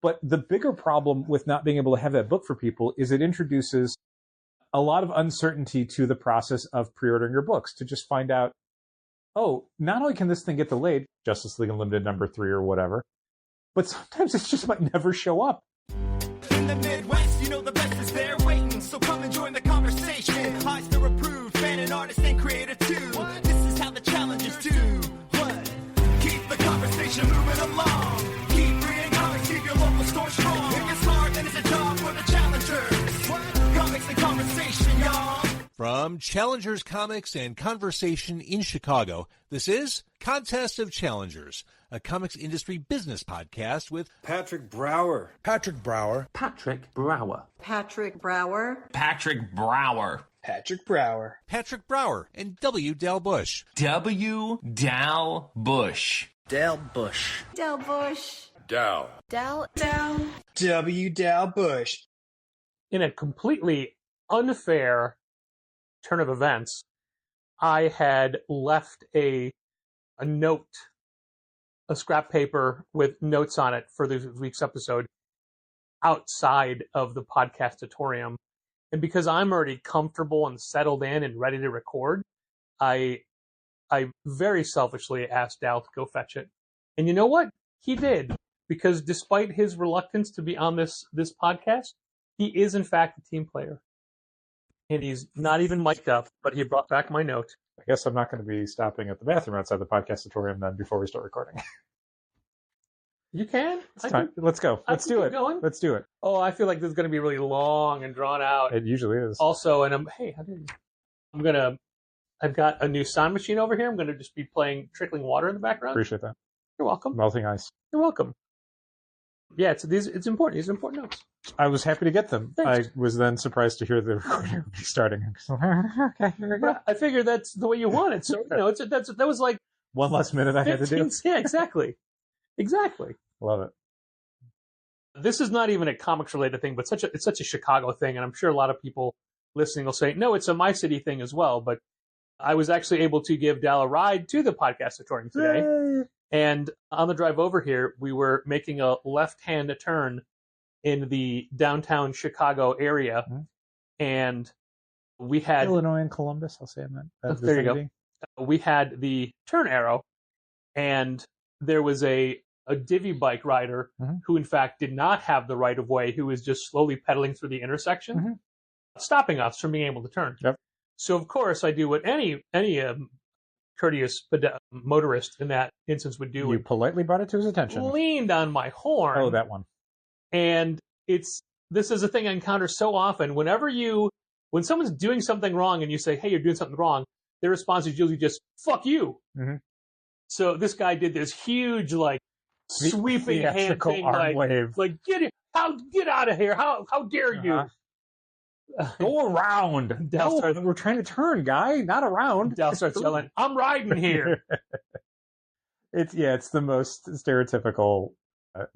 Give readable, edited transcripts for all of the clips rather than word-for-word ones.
But the bigger problem with not being able to have that book for people is it introduces a lot of uncertainty to the process of pre-ordering your books, to just find out, oh, not only can this thing get delayed, Justice League Unlimited #3 or whatever, but sometimes it just might never show up. In the Midwest, you know the best is there waiting, so come and join the conversation. Eyes to approved, fan and artist and creator too. This is how the challenges do. What? Keep the conversation moving along. Keep reading comics, keep your local store strong. It gets hard, then it's a job for the challengers. What? Comics and conversation, y'all. From Challengers Comics and Conversation in Chicago, this is Contest of Challengers, a comics industry business podcast with Patrick Brower. Patrick Brower. Patrick Brower. Patrick Brower. Patrick Brower. Patrick Brower. Patrick Brower and W. Dal Bush. W. Dal Bush. Dal Bush. Del Bush. Dow. Del. W. Dal Bush. In a completely unfair turn of events, I had left a note, a scrap paper with notes on it for this week's episode outside of the podcastatorium. And because I'm already comfortable and settled in and ready to record, I very selfishly asked Dal to go fetch it. And you know what? He did. Because despite his reluctance to be on this podcast, he is in fact a team player. And he's not even mic'd up, but he brought back my note. I guess I'm not going to be stopping at the bathroom outside the podcastatorium then before we start recording. You can. Let's go. Let's do it. Going. Let's do it. Oh, I feel like this is going to be really long and drawn out. It usually is. Also, and hey, how dare you? I've got a new sound machine over here. I'm going to just be playing trickling water in the background. Appreciate that. You're welcome. Melting ice. You're welcome. Yeah, it's important. These are important notes. I was happy to get them. Thanks. I was then surprised to hear the recording would be starting. Okay, here we go. I figured that's the way you want it. So, that was like one less minute I had to do. Yeah, exactly. Exactly. Love it. This is not even a comics related thing, but it's such a Chicago thing. And I'm sure a lot of people listening will say, no, it's a My City thing as well. But I was actually able to give Dal a ride to the podcastatorium today. Yay. And on the drive over here, we were making a left-hand turn in the downtown Chicago area. Mm-hmm. And we had Illinois and Columbus, I'll say that. There you go. We had the turn arrow, and there was a divvy bike rider mm-hmm. who, in fact, did not have the right of way, who was just slowly pedaling through the intersection, mm-hmm. stopping us from being able to turn. Yep. So, of course, I do what any courteous motorist in that instance would do. You politely brought it to his attention. Leaned on my horn. Oh, that one. And this is a thing I encounter so often. When someone's doing something wrong and you say, hey, you're doing something wrong, their response is usually just, fuck you. Mm-hmm. So this guy did this huge, sweeping hand thing, arm wave. Get out of here. How dare you? Go around. We're trying to turn, guy, not around. Dal starts yelling, I'm riding here. It's the most stereotypical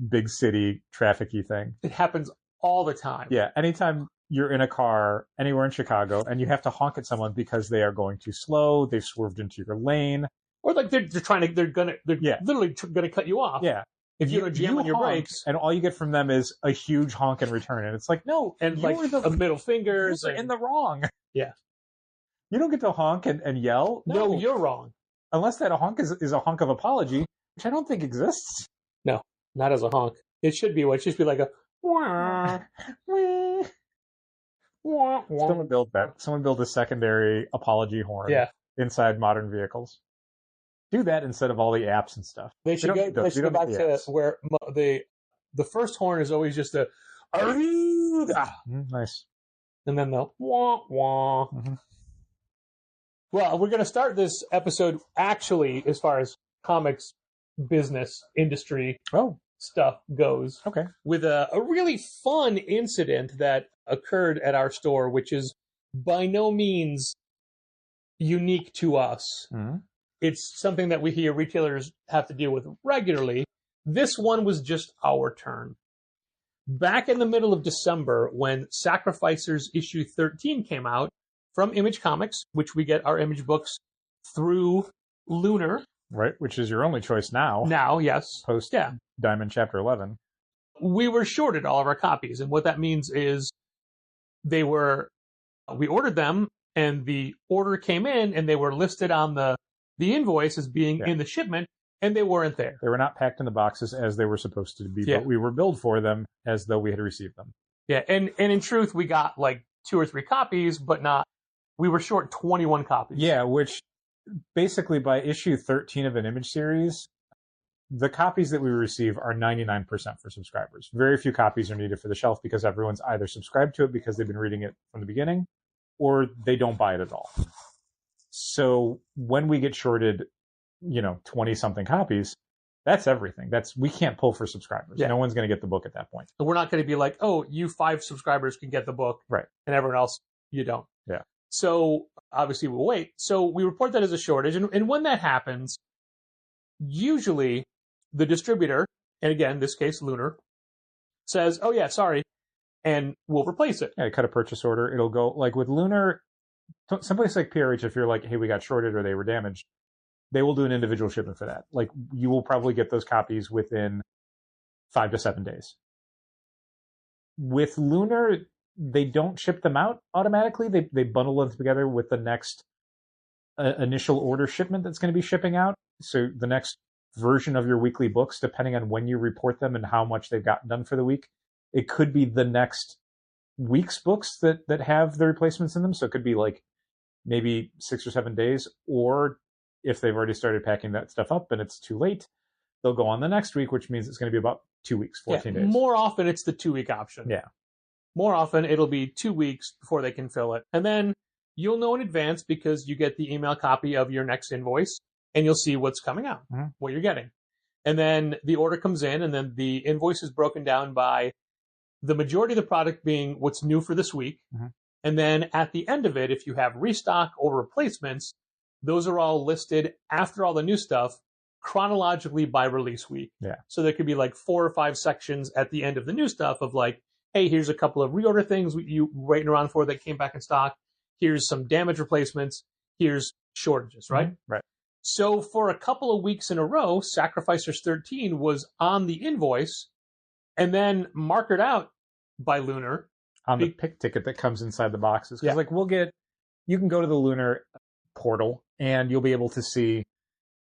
big city traffic-y thing. It happens all the time. Yeah, anytime you're in a car anywhere in Chicago and you have to honk at someone because they are going too slow, they've swerved into your lane. Or they're literally gonna cut you off. Yeah. If you don't jam on your brakes, and all you get from them is a huge honk in return, and it's like, no, and a middle fingers, you're in the wrong. Yeah, you don't get to honk and yell. No, you're wrong. Unless that honk is a honk of apology, which I don't think exists. No, not as a honk. It should be like a. Someone build that. Someone build a secondary apology horn. Yeah. Inside modern vehicles. Do that instead of all the apps and stuff. They should go back to where the first horn is always just a nice, and then the wah wah. Mm-hmm. Well, we're going to start this episode actually, as far as comics business industry stuff goes, with a really fun incident that occurred at our store, which is by no means unique to us. Mm-hmm. It's something that we hear retailers have to deal with regularly. This one was just our turn. Back in the middle of December, when Sacrificers issue 13 came out from Image Comics, which we get our Image books through Lunar. Right, which is your only choice now. Now, yes. Post Diamond Chapter 11. we were shorted all of our copies. And what that means is we ordered them and the order came in and they were listed on the invoice as being in the shipment, and they weren't there. They were not packed in the boxes as they were supposed to be, Yeah. but we were billed for them as though we had received them. Yeah, and in truth, we got like 2 or 3 copies, but we were short 21 copies. Yeah, which basically by issue 13 of an image series, the copies that we receive are 99% for subscribers. Very few copies are needed for the shelf because everyone's either subscribed to it because they've been reading it from the beginning, or they don't buy it at all. So when we get shorted, 20-something copies, that's everything. We can't pull for subscribers. Yeah. No one's going to get the book at that point. So we're not going to be like, oh, you 5 subscribers can get the book, Right. and everyone else, you don't. Yeah. So obviously we'll wait. So we report that as a shortage. And when that happens, usually the distributor, and again, in this case, Lunar, says, oh yeah, sorry, and we'll replace it. Yeah, cut a purchase order. It'll go, like with Lunar, someplace like PRH, if you're like, hey, we got shorted or they were damaged, they will do an individual shipment for that. Like, you will probably get those copies within 5 to 7 days. With Lunar, they don't ship them out automatically. They bundle them together with the next initial order shipment that's going to be shipping out. So the next version of your weekly books, depending on when you report them and how much they've gotten done for the week, it could be the next week's books that have the replacements in them. So it could be like maybe 6 or 7 days, or if they've already started packing that stuff up and it's too late, they'll go on the next week, which means it's going to be about 2 weeks, 14 days. More often it's the 2-week option. Yeah. More often it'll be 2 weeks before they can fill it. And then you'll know in advance because you get the email copy of your next invoice and you'll see what's coming out, what you're getting. And then the order comes in, and then the invoice is broken down by the majority of the product being what's new for this week. And then at the end of it, if you have restock or replacements, those are all listed after all the new stuff chronologically by release week. Yeah. So there could be like 4 or 5 sections at the end of the new stuff of like, hey, here's a couple of reorder things you waiting around for that came back in stock. Here's some damage replacements. Here's shortages, right? Right. So for a couple of weeks in a row, Sacrificers 13 was on the invoice and then markered out by Lunar. On the pick ticket that comes inside the boxes. Because you can go to the Lunar portal and you'll be able to see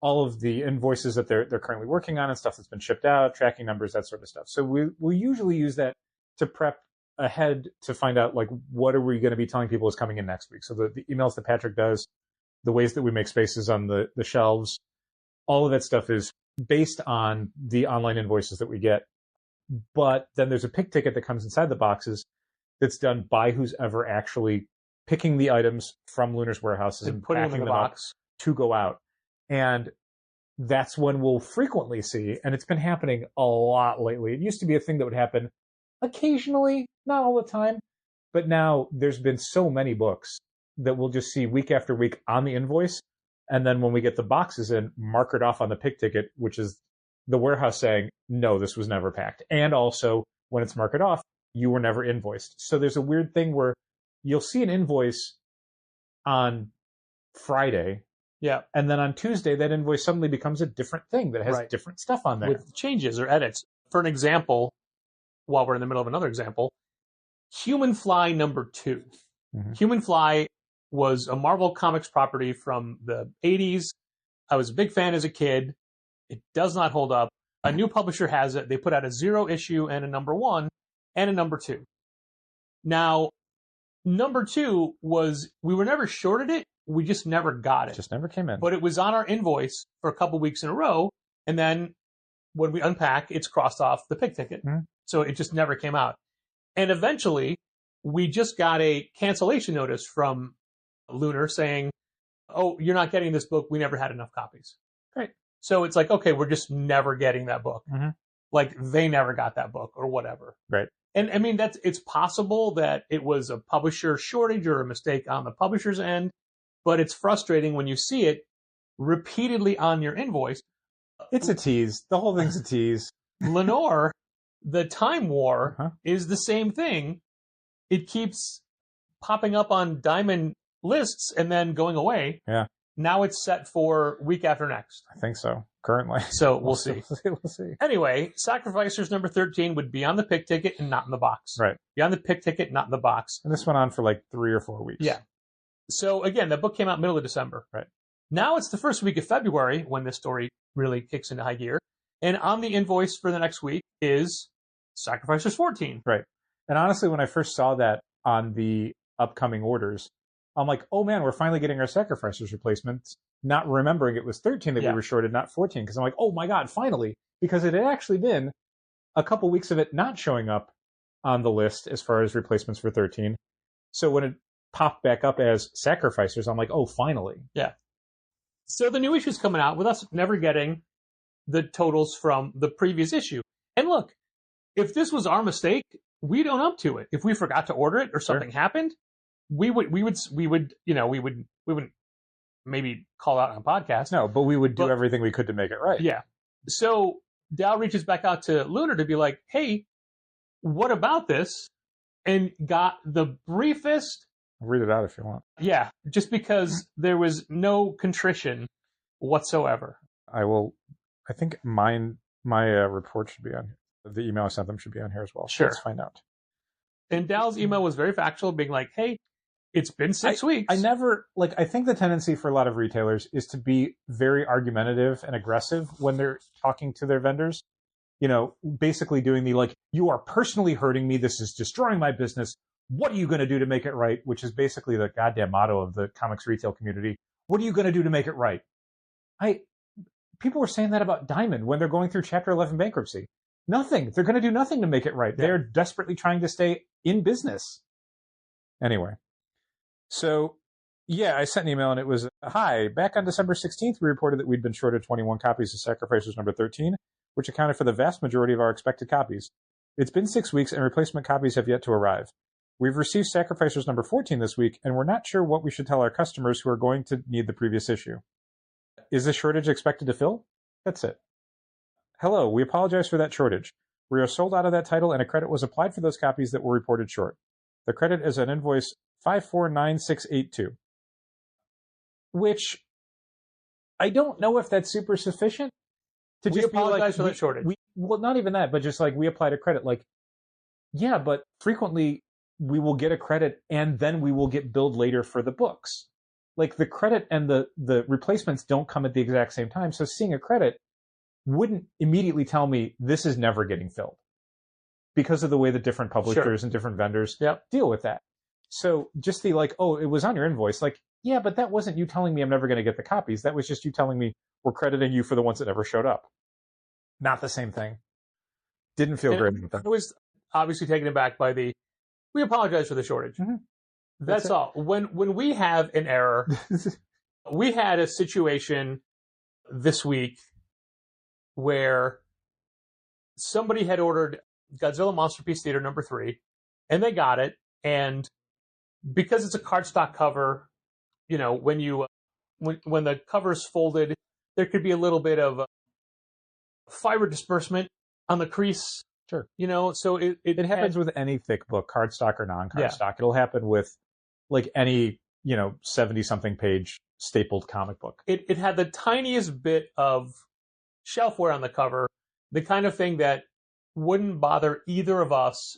all of the invoices that they're currently working on and stuff that's been shipped out, tracking numbers, that sort of stuff. So we'll usually use that to prep ahead to find out, like, what are we going to be telling people is coming in next week. So the emails that Patrick does, the ways that we make spaces on the shelves, all of that stuff is based on the online invoices that we get. But then there's a pick ticket that comes inside the boxes that's done by who's ever actually picking the items from Lunar's warehouses and putting them packing in the them up box to go out. And that's when we'll frequently see, and it's been happening a lot lately. It used to be a thing that would happen occasionally, not all the time, but now there's been so many books that we'll just see week after week on the invoice. And then when we get the boxes in, markered off on the pick ticket, which is the warehouse saying, no, this was never packed. And also when it's marked off, you were never invoiced. So there's a weird thing where you'll see an invoice on Friday. Yeah. And then on Tuesday, that invoice suddenly becomes a different thing that has different stuff on there. With changes or edits. For an example, while we're in the middle of another example, Human Fly number 2. Human Fly was a Marvel Comics property from the 80s. I was a big fan as a kid. It does not hold up. A new publisher has it. They put out a 0 issue and a number 1 and a number 2. Now, number 2 we were never shorted it. We just never got it. Just never came in. But it was on our invoice for a couple weeks in a row. And then when we unpack, it's crossed off the pick ticket. So it just never came out. And eventually, we just got a cancellation notice from Lunar saying, oh, you're not getting this book. We never had enough copies. Great. So it's like, okay, we're just never getting that book. Like they never got that book or whatever. Right. And I mean, it's possible that it was a publisher shortage or a mistake on the publisher's end, but it's frustrating when you see it repeatedly on your invoice. It's a tease. The whole thing's a tease. Lenore, the Time War, is the same thing. It keeps popping up on Diamond lists and then going away. Yeah. Now it's set for week after next. I think so, currently. So we'll see. We'll see. Anyway, Sacrificers number 13 would be on the pick ticket and not in the box. Right. Be on the pick ticket, not in the box. And this went on for like 3 or 4 weeks. Yeah. So again, that book came out middle of December. Right. Now it's the first week of February when this story really kicks into high gear. And on the invoice for the next week is Sacrificers 14. Right. And honestly, when I first saw that on the upcoming orders, I'm like, oh man, we're finally getting our Sacrificers replacements, not remembering it was 13 that we were shorted, not 14. Because I'm like, oh my God, finally. Because it had actually been a couple weeks of it not showing up on the list as far as replacements for 13. So when it popped back up as Sacrificers, I'm like, oh, finally. Yeah. So the new issue's coming out with us never getting the totals from the previous issue. And look, if this was our mistake, we'd own up to it. If we forgot to order it or something happened, we wouldn't maybe call out on a podcast. No, but we would do everything we could to make it right. Yeah. So Dal reaches back out to Lunar to be like, hey, what about this? And got the briefest. I'll read it out if you want. Yeah, just because there was no contrition whatsoever. I will. I think my report should be on here. The email I sent them should be on here as well. So Sure. let's find out. And Dal's email was very factual, being like, hey, it's been 6 weeks. I never, I think the tendency for a lot of retailers is to be very argumentative and aggressive when they're talking to their vendors. You know, basically doing the, you are personally hurting me. This is destroying my business. What are you going to do to make it right? Which is basically the goddamn motto of the comics retail community. What are you going to do to make it right? People were saying that about Diamond when they're going through Chapter 11 bankruptcy. Nothing. They're going to do nothing to make it right. Yeah. They're desperately trying to stay in business. Anyway. So, yeah, I sent an email and it was, hi, back on December 16th, we reported that we'd been shorted 21 copies of Sacrificers number 13, which accounted for the vast majority of our expected copies. It's been 6 weeks and replacement copies have yet to arrive. We've received Sacrificers number 14 this week, and we're not sure what we should tell our customers who are going to need the previous issue. Is the shortage expected to fill? That's it. Hello, we apologize for that shortage. We are sold out of that title, and a credit was applied for those copies that were reported short. The credit is an invoice 549682. Which, I don't know if that's super sufficient. To we just apologize for that shortage. Well, not even that, but just we applied a credit. Yeah, but frequently we will get a credit and then we will get billed later for the books. The credit and the replacements don't come at the exact same time. So seeing a credit wouldn't immediately tell me this is never getting filled because of the way that different publishers and different vendors deal with that. So just the oh, it was on your invoice. Yeah, but that wasn't you telling me I'm never going to get the copies. That was just you telling me we're crediting you for the ones that never showed up. Not the same thing. Didn't feel great with that. I was obviously taken aback by we apologize for the shortage. Mm-hmm. That's all. When we have an error, we had a situation this week where somebody had ordered Godzilla Monster Piece Theater number 3, and they got it. And because it's a cardstock cover, when the cover's folded, there could be a little bit of fiber disbursement on the crease. Sure. So it happens with any thick book, cardstock or non-cardstock. It'll happen with any, 70-something page stapled comic book. It had the tiniest bit of shelfware on the cover, the kind of thing that wouldn't bother either of us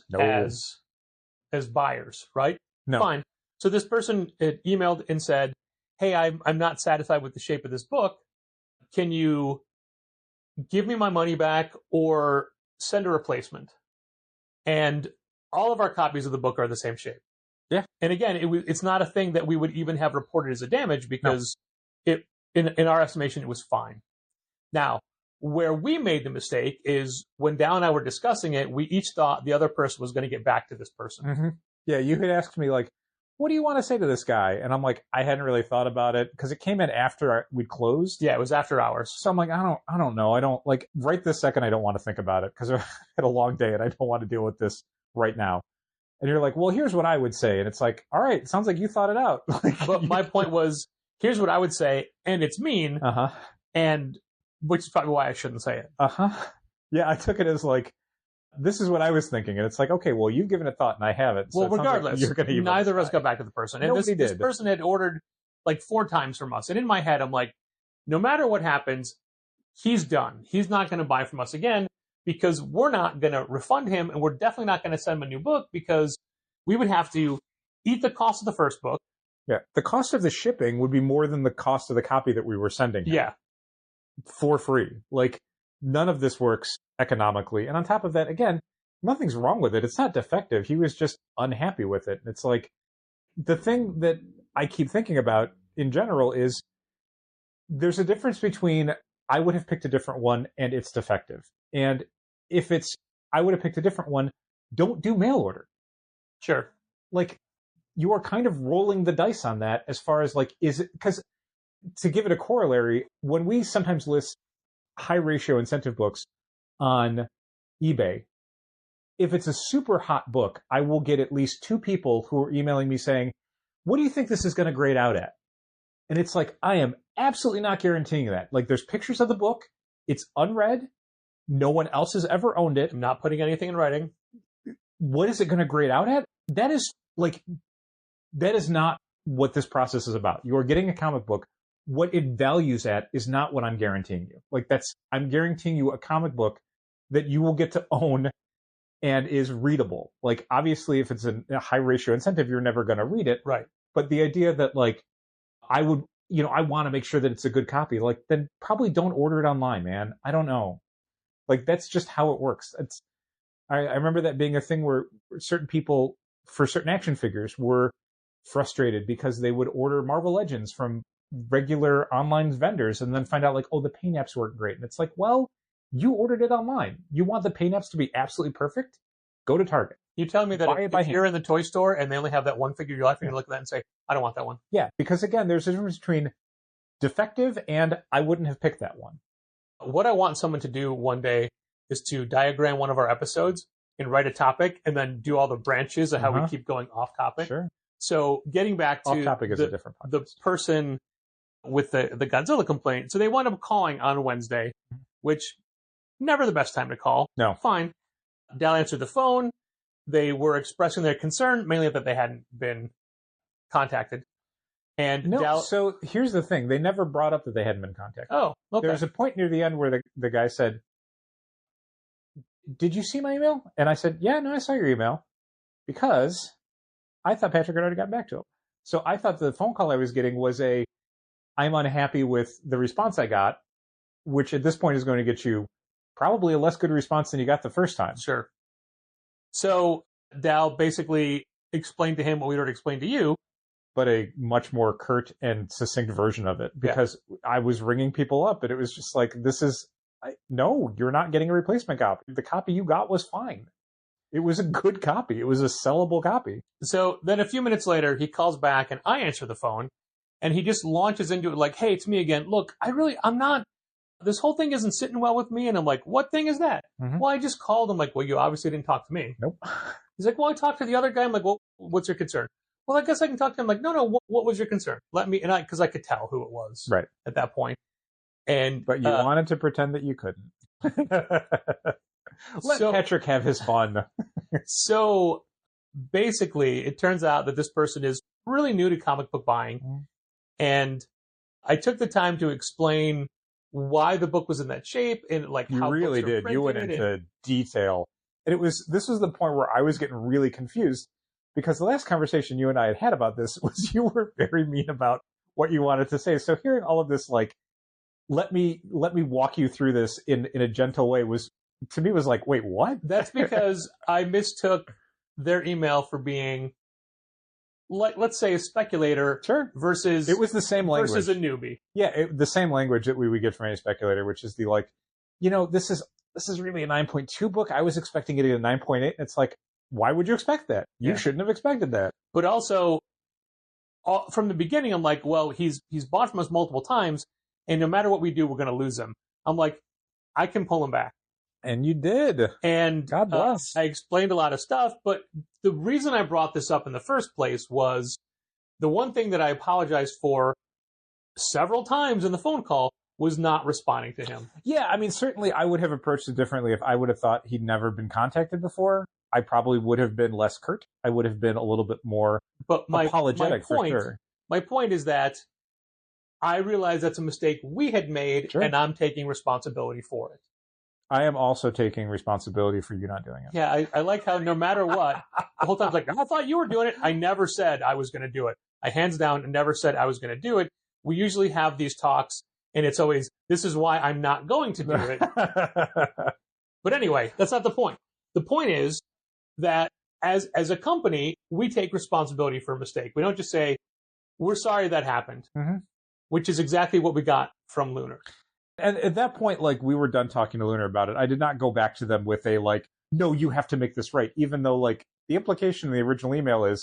as buyers, right? No. Fine. So this person had emailed and said, hey, I'm not satisfied with the shape of this book. Can you give me my money back or send a replacement? And all of our copies of the book are the same shape. Yeah. And again, it's not a thing that we would even have reported as a damage because in our estimation, it was fine. Now, where we made the mistake is when Dal and I were discussing it, we each thought the other person was going to get back to this person. Mm-hmm. Yeah, you had asked me, what do you want to say to this guy? And I'm like, I hadn't really thought about it because it came in after we'd closed. Yeah, it was after hours. So I'm like, I don't know. I don't right this second. I don't want to think about it because I had a long day and I don't want to deal with this right now. And you're like, well, here's what I would say. And it's all right, sounds like you thought it out. But my point was, here's what I would say. And it's mean. Uh-huh. And which is probably why I shouldn't say it. Uh-huh. Yeah, I took it as this is what I was thinking. And it's okay, well, you've given it thought and I haven't. So well, regardless, you're gonna neither of us got back to the person. And this person had ordered like 4 times from us. And in my head, I'm like, no matter what happens, he's done. He's not going to buy from us again because we're not going to refund him, and we're definitely not going to send him a new book because we would have to eat the cost of the first book. Yeah. The cost of the shipping would be more than the cost of the copy that we were sending him. Yeah. For free. Like, none of this works economically. And on top of that, again, nothing's wrong with it. It's not defective. He was just unhappy with it. It's like, the thing that I keep thinking about in general is there's a difference between I would have picked a different one and it's defective. And if it's I would have picked a different one, don't do mail order. Sure. Like, you are kind of rolling the dice on that as far as like, is it, because to give it a corollary, when we sometimes list high ratio incentive books on eBay, if it's a super hot book, I will get at least 2 people who are emailing me saying, what do you think this is going to grade out at? And it's like, I am absolutely not guaranteeing that. Like, there's pictures of the book. It's unread. No one else has ever owned it. I'm not putting anything in writing. What is it going to grade out at? That is not what this process is about. You are getting a comic book. What it values at is not what I'm guaranteeing you. Like, I'm guaranteeing you a comic book that you will get to own and is readable. Like, obviously, if it's a high ratio incentive, you're never going to read it. Right. But the idea that, like, I would, I want to make sure that it's a good copy, like, then probably don't order it online, man. I don't know. Like, that's just how it works. I remember that being a thing where certain people, for certain action figures, were frustrated because they would order Marvel Legends from regular online vendors and then find out, like, oh, the paint apps weren't great. And it's like, well, you ordered it online. You want the paint apps to be absolutely perfect? Go to Target. You telling me that if you're in the toy store and they only have that one figure you like, you're going to look at that and say, I don't want that one. Yeah, because again, there's a difference between defective and I wouldn't have picked that one. What I want someone to do one day is to diagram one of our episodes and write a topic and then do all the branches of how we keep going off topic. Sure. So getting back to off topic is a different podcast. The person with the Godzilla complaint. So they wound up calling on Wednesday, which never the best time to call. No. Fine. Dal answered the phone. They were expressing their concern, mainly that they hadn't been contacted. And no, so here's the thing. They never brought up that they hadn't been contacted. Oh, okay. There was a point near the end where the guy said, did you see my email? And I said, yeah, no, I saw your email because I thought Patrick had already gotten back to him. So I thought the phone call I was getting was I'm unhappy with the response I got, which at this point is going to get you probably a less good response than you got the first time. Sure. So Dal basically explained to him what we'd already explained to you. But a much more curt and succinct version of it, because I was ringing people up and it was just like, no, you're not getting a replacement copy. The copy you got was fine. It was a good copy. It was a sellable copy. So then a few minutes later, he calls back and I answer the phone and he just launches into it like, hey, it's me again. Look, I'm not, this whole thing isn't sitting well with me. And I'm like, what thing is that? Mm-hmm. Well, I just called him like, well, you obviously didn't talk to me. Nope. He's like, well, I talked to the other guy. I'm like, well, what's your concern? Well, I guess I can talk to him. Like, no, what was your concern? Because I could tell who it was right at that point. But you wanted to pretend that you couldn't. Let Patrick have his fun. So basically, it turns out that this person is really new to comic book buying. And I took the time to explain why the book was in that shape and like how you really did. You went into detail. And this was the point where I was getting really confused. Because the last conversation you and I had about this was you were very mean about what you wanted to say. So hearing all of this, like, let me walk you through this in a gentle way was like, wait, what? That's because I mistook their email for being, like, let's say a speculator versus it was the same language versus a newbie. Yeah, the same language that we would get from any speculator, which is the like, this is really a 9.2 book. I was expecting it at a 9.8. And it's like, why would you expect that? You shouldn't have expected that. But also, from the beginning, I'm like, well, he's bought from us multiple times, and no matter what we do, we're going to lose him. I'm like, I can pull him back. And you did. And God bless. I explained a lot of stuff, but the reason I brought this up in the first place was the one thing that I apologized for several times in the phone call was not responding to him. Yeah, I mean, certainly I would have approached it differently if I would have thought he'd never been contacted before. I probably would have been less curt. I would have been a little bit more apologetic for sure. My point is that I realize that's a mistake we had made, Sure. and I'm taking responsibility for it. I am also taking responsibility for you not doing it. Yeah, I like how no matter what, the whole time it's like, I thought you were doing it. I never said I was going to do it. I hands down never said I was going to do it. We usually have these talks, and it's always, this is why I'm not going to do it. But anyway, that's not the point. The point is that as a company, we take responsibility for a mistake. We don't just say, we're sorry that happened, which is exactly what we got from Lunar. And at that point, like, we were done talking to Lunar about it. I did not go back to them with a, like, no, you have to make this right. Even though, like, the implication in the original email is,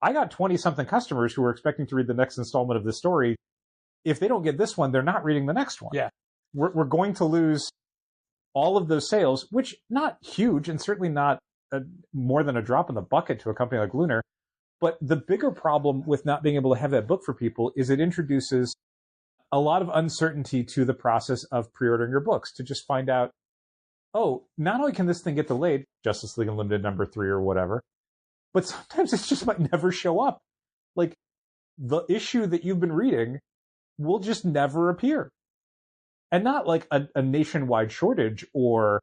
I got 20-something customers who were expecting to read the next installment of this story. If they don't get this one, they're not reading the next one. Yeah. We're going to lose all of those sales, which not huge and certainly not more than a drop in the bucket to a company like Lunar. But the bigger problem with not being able to have that book for people is it introduces a lot of uncertainty to the process of pre-ordering your books, to just find out, oh, not only can this thing get delayed, Justice League Unlimited number 3 or whatever, but sometimes it just might never show up. Like, the issue that you've been reading will just never appear. And not like a nationwide shortage or,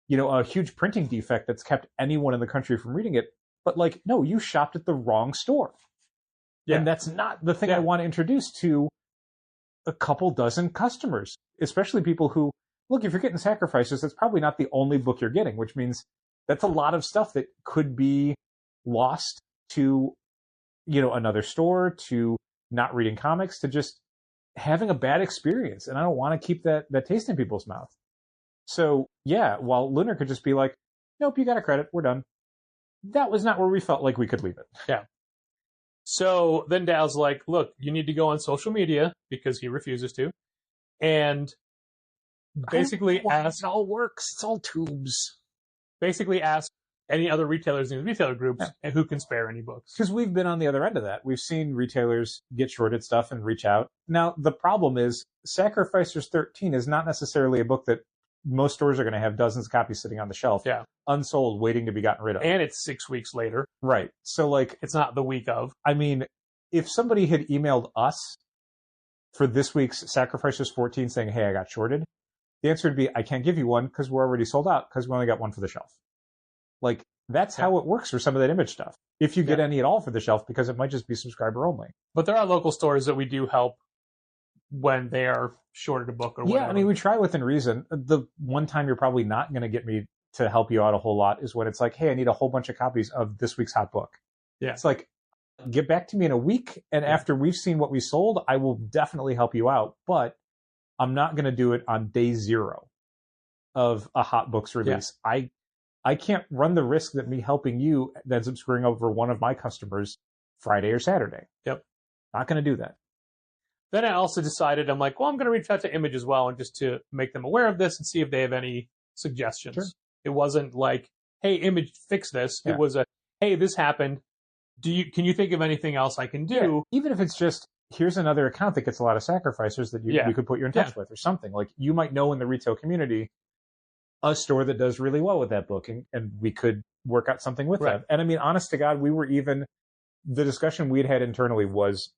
you know, a huge printing defect that's kept anyone in the country from reading it, but like, no, you shopped at the wrong store. Yeah. And that's not the thing I want to introduce to a couple dozen customers, especially people who, look, if you're getting Sacrifices, that's probably not the only book you're getting, which means that's a lot of stuff that could be lost to, you know, another store, to not reading comics, to just having a bad experience. And I don't want to keep that taste in people's mouth. So yeah, while Lunar could just be like, nope, you got a credit, we're done. That was not where we felt like we could leave it. Yeah. So then Dow's like, look, you need to go on social media, because he refuses to, and basically ask, it all works. It's all tubes. Basically ask any other retailers in the retailer groups and who can spare any books. Because we've been on the other end of that. We've seen retailers get shorted stuff and reach out. Now, the problem is Sacrificers 13 is not necessarily a book that most stores are going to have dozens of copies sitting on the shelf, unsold, waiting to be gotten rid of. And it's 6 weeks later. Right. So, like, it's not the week of. I mean, if somebody had emailed us for this week's Sacrificers 14 saying, hey, I got shorted, the answer would be, I can't give you one because we're already sold out because we only got one for the shelf. Like, that's how it works for some of that Image stuff. If you get any at all for the shelf, because it might just be subscriber only. But there are local stores that we do help when they are shorted a book or whatever. Yeah, I mean, we try within reason. The one time you're probably not going to get me to help you out a whole lot is when it's like, hey, I need a whole bunch of copies of this week's hot book. Yeah. It's like, get back to me in a week, and after we've seen what we sold, I will definitely help you out. But I'm not going to do it on day 0 of a hot books release. Yeah. I can't run the risk that me helping you ends up screwing over one of my customers Friday or Saturday. Yep. Not going to do that. Then I also decided, I'm like, well, I'm going to reach out to Image as well, and just to make them aware of this and see if they have any suggestions. Sure. It wasn't like, hey, Image, fix this. Yeah. It was a, hey, this happened. Can you think of anything else I can do? Yeah. Even if it's just, here's another account that gets a lot of Sacrificers that we could put you in touch with, or something. Like, you might know in the retail community a store that does really well with that book, and we could work out something with that. And I mean, honest to God, the discussion we'd had internally was,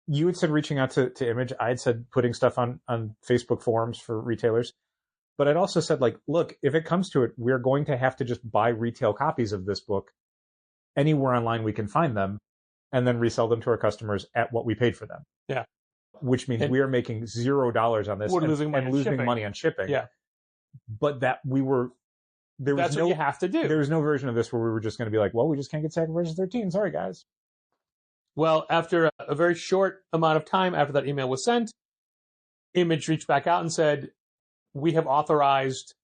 you had said reaching out to Image. I had said putting stuff on Facebook forums for retailers. But I'd also said, like, look, if it comes to it, we're going to have to just buy retail copies of this book anywhere online we can find them, and then resell them to our customers at what we paid for them. Yeah. Which means we are making $0 on this and losing money on shipping. Yeah. But that's what you have to do. There was no version of this where we were just going to be like, well, we just can't get Sacrifices 13. Sorry, guys. Well, after a very short amount of time after that email was sent, Image reached back out and said, we have authorized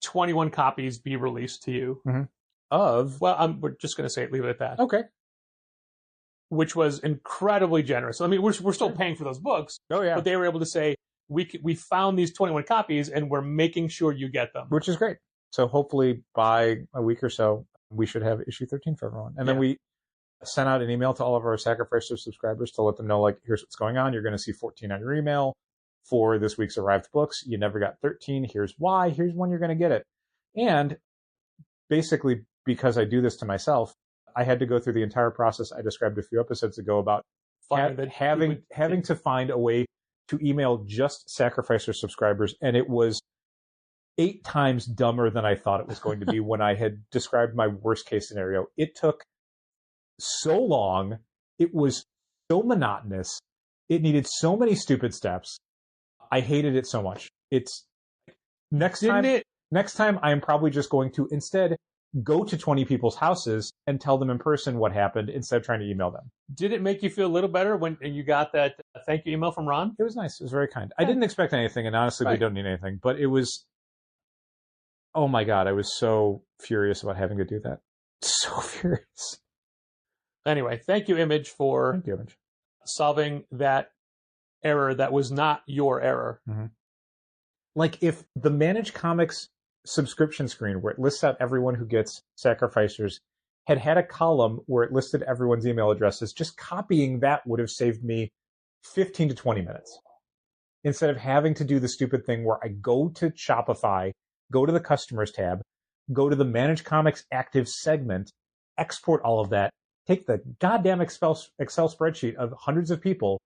21 copies be released to you. Mm-hmm. We're just going to leave it at that. Okay. Which was incredibly generous. I mean, we're still paying for those books. Oh, yeah. But they were able to say, we found these 21 copies and we're making sure you get them. Which is great. So hopefully by a week or so, we should have issue 13 for everyone. And then we sent out an email to all of our Sacrificers subscribers to let them know, like, here's what's going on. You're going to see 14 on your email for this week's arrived books. You never got 13. Here's why. Here's when you're going to get it. And basically, because I do this to myself, I had to go through the entire process I described a few episodes ago about finding that having to find a way to email just Sacrificer subscribers, and it was 8 times dumber than I thought it was going to be when I had described my worst case scenario. It took so long. It was so monotonous. It needed so many stupid steps. I hated it so much. Next time I am probably just going to instead go to 20 people's houses and tell them in person what happened instead of trying to email them. Did it make you feel a little better when you got that thank you email from Ron? It was nice. It was very kind. I didn't expect anything, and honestly, we don't need anything. But it was, oh my God, I was so furious about having to do that. So furious. Anyway, thank you, Image, for Thank you, Image. solving that error that was not your error. Mm-hmm. Like if the Manage Comics subscription screen where it lists out everyone who gets Sacrificers had a column where it listed everyone's email addresses, just copying that would have saved me 15 to 20 minutes. Instead of having to do the stupid thing where I go to Shopify, go to the Customers tab, go to the Manage Comics active segment, export all of that, take the goddamn Excel spreadsheet of hundreds of people,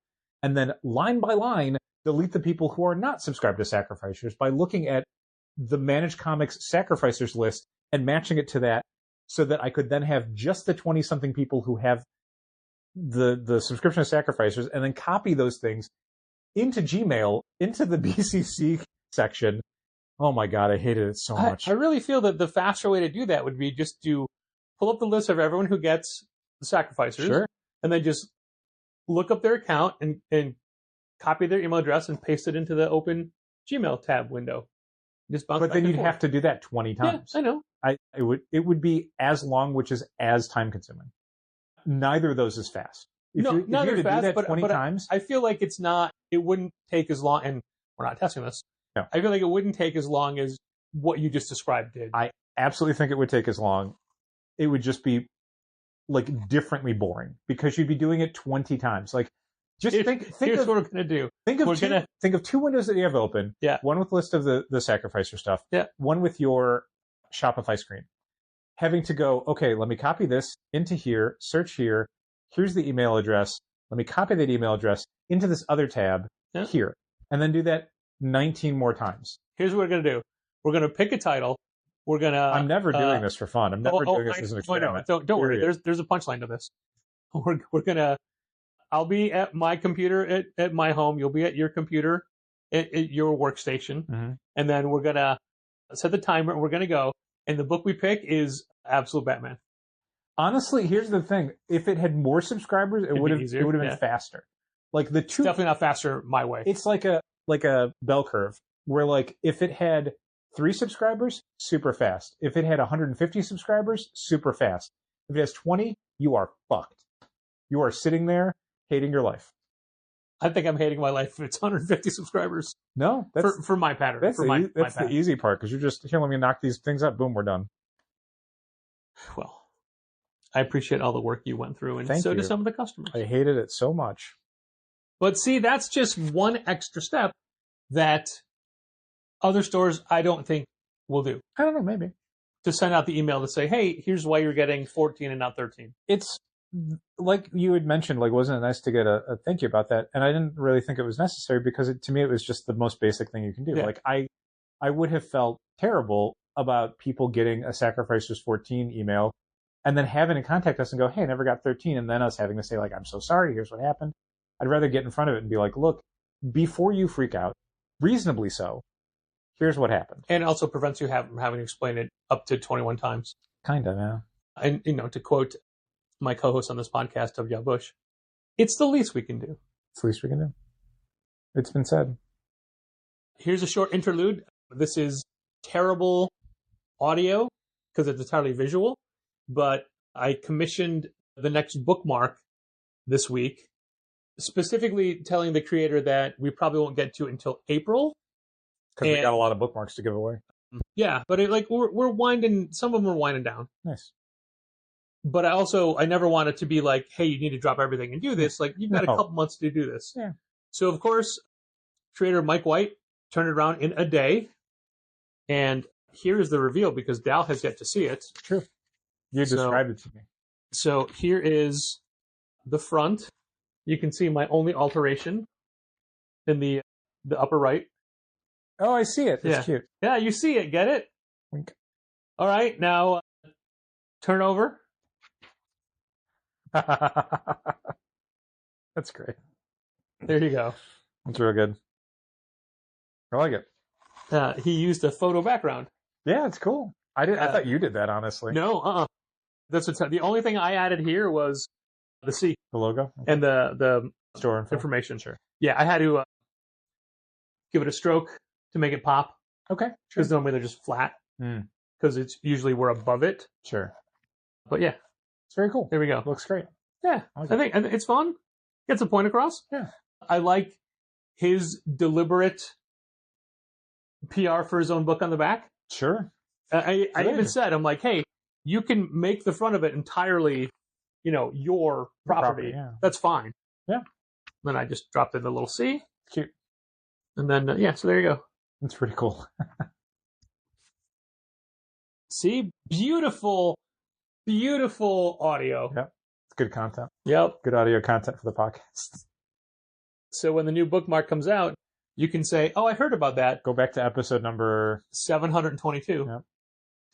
and then line by line delete the people who are not subscribed to Sacrificers by looking at the Manage Comics Sacrificers list and matching it to that so that I could then have just the 20-something people who have the subscription of Sacrificers and then copy those things into Gmail, into the BCC section. Oh my God, I hated it so much. I really feel that the faster way to do that would be just to pull up the list of everyone who gets the Sacrificers. Sure. And then just look up their account and copy their email address and paste it into the open Gmail tab window. Just bounce but back then and you'd forth. have to do that 20 times. Yeah, I know. It would be as long, which is as time consuming. Neither of those is fast. If you had to do that 20 times, I feel like it wouldn't take as long, and we're not testing this. No. I feel like it wouldn't take as long as what you just described did. I absolutely think it would take as long. It would just be like differently boring because you'd be doing it 20 times. Like just think here's of what we're going to do. think of two windows that you have open. Yeah. One with a list of the Sacrificer stuff. Yeah. One with your Shopify screen. Having to go, okay, let me copy this into here, search here. Here's the email address. Let me copy that email address into this other tab here. And then do that 19 more times. Here's what we're going to do. We're going to pick a title. We're going to... I'm never doing this for fun. I'm never doing this as an experiment. No, don't worry. There's a punchline to this. We're going to... I'll be at my computer at my home. You'll be at your computer at your workstation. Mm-hmm. And then we're going to set the timer and we're going to go. And the book we pick is Absolute Batman. Honestly, here's the thing. If it had more subscribers, it would have been faster. Like the two... It's definitely not faster my way. It's like a bell curve where like if it had 3 subscribers, super fast. If it had 150 subscribers, super fast. If it has 20, you are fucked. You are sitting there hating your life. I think I'm hating my life if it's 150 subscribers. No, that's for my pattern. That's my the pattern. easy part because you're just here. Let me knock these things up. Boom, we're done. Well, I appreciate all the work you went through, and so do some of the customers. I hated it so much. But see, that's just one extra step that other stores I don't think will do. I don't know, maybe. To send out the email to say, hey, here's why you're getting 14 and not 13. It's like you had mentioned, like, wasn't it nice to get a thank you about that? And I didn't really think it was necessary because to me, it was just the most basic thing you can do. Yeah. Like I would have felt terrible about people getting a Sacrificers 14 email and then having to contact us and go, hey, I never got 13. And then us having to say, like, I'm so sorry. Here's what happened. I'd rather get in front of it and be like, look, before you freak out, reasonably so, here's what happened. And it also prevents you from having to explain it up to 21 times. Kind of, yeah. And, to quote my co-host on this podcast, W. Bush, it's the least we can do. It's the least we can do. It's been said. Here's a short interlude. This is terrible audio because it's entirely visual, but I commissioned the next bookmark this week, specifically telling the creator that we probably won't get to until April. Because we got a lot of bookmarks to give away. Yeah, but we're winding, some of them are winding down. Nice. But I never wanted to be like, hey, you need to drop everything and do this. Like, you've got a couple months to do this. Yeah. So, of course, creator Mike White turned it around in a day. And here is the reveal because Dal has yet to see it. True. You described it to me. So here is the front. You can see my only alteration in the upper right. Oh, I see it. It's Yeah. cute. Yeah, you see it. Get it? Wink. All right, now turn over. That's great. There you go. That's real good. I like it. He used a photo background. Yeah, it's cool. I thought you did that, honestly. No, That's what's the only thing I added here was the C The logo and the store info. information. Sure. Yeah, I had to give it a stroke to make it pop Okay. because normally they're just flat because it's usually we're above it. Sure. But yeah, It's very cool. there we go. Looks great. Yeah, I I think it's fun. Gets a point across. Yeah. I like his deliberate PR for his own book on the back. Sure. I Good. even said, I'm like, hey, you can make the front of it entirely, your property. Yeah. That's fine. Yeah. Then I just dropped in the little C. Cute. And then, so there you go. It's pretty cool. See? Beautiful, beautiful audio. Yep. It's good content. Yep. Good audio content for the podcast. So when the new bookmark comes out, you can say, oh, I heard about that. Go back to episode number 722 Yep.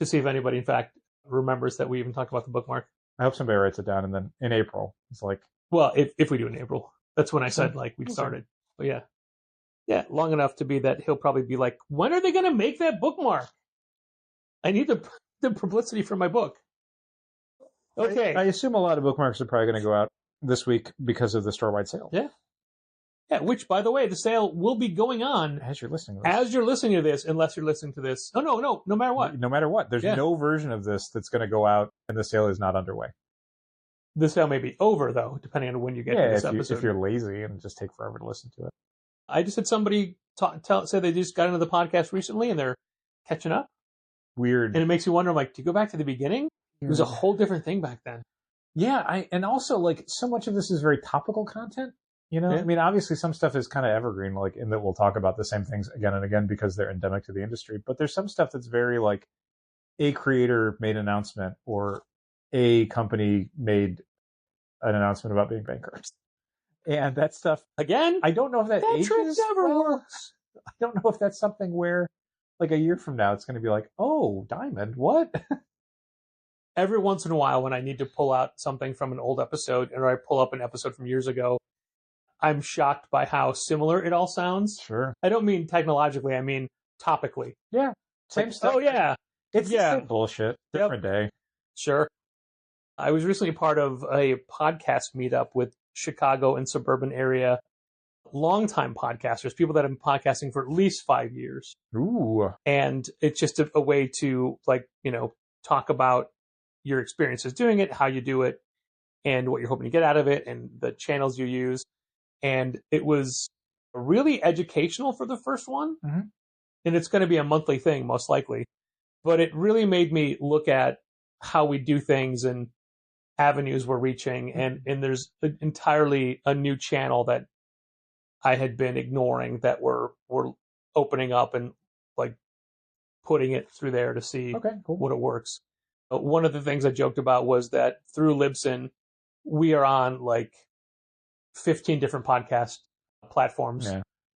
to see if anybody, in fact, remembers that we even talked about the bookmark. I hope somebody writes it down, and then in April, it's like, Well, if we do it in April. That's when I said, we'd Okay. started. But yeah. Yeah, long enough to be that he'll probably be like, when are they going to make that bookmark? I need the publicity for my book. Okay. I assume a lot of bookmarks are probably going to go out this week because of the store-wide sale. Yeah. Yeah, which, by the way, the sale will be going on As you're listening to this. as you're listening to this, unless you're listening to this. Oh, no matter what. No matter what. There's Yeah. no version of this that's going to go out, and the sale is not underway. The sale may be over, though, depending on when you get to this episode. if you're lazy and just take forever to listen to it. I just had somebody say they just got into the podcast recently and they're catching up. Weird. And it makes you wonder, I'm like, do you go back to the beginning? It was a whole different thing back then. Yeah, and also, like, so much of this is very topical content. You know, Yeah. I mean, obviously some stuff is kind of evergreen, like in that we'll talk about the same things again and again because they're endemic to the industry. But there's some stuff that's very like a creator made an announcement or a company made an announcement about being bankrupt. And that stuff, Again, I don't know if that trick ages never well. works. I don't know if that's something where like a year from now it's going to be like, oh, Diamond, what? Every once in a while when I need to pull out something from an old episode or I pull up an episode from years ago, I'm shocked by how similar it all sounds. Sure. I don't mean technologically, I mean topically. Yeah. Same Like, stuff. Oh, yeah. It's the yeah. same bullshit. Different day. Sure. I was recently part of a podcast meetup with Chicago and suburban area longtime podcasters, people that have been podcasting for at least 5 years. Ooh. And it's just a way to talk about your experiences doing it, how you do it, and what you're hoping to get out of it, and the channels you use. And it was really educational for the first one. Mm-hmm. And it's going to be a monthly thing, most likely. But it really made me look at how we do things and avenues we're reaching. And there's entirely a new channel that I had been ignoring that we're opening up and like putting it through there to see Okay, cool. what it works. One of the things I joked about was that through Libsyn, we are on like 15 different podcast platforms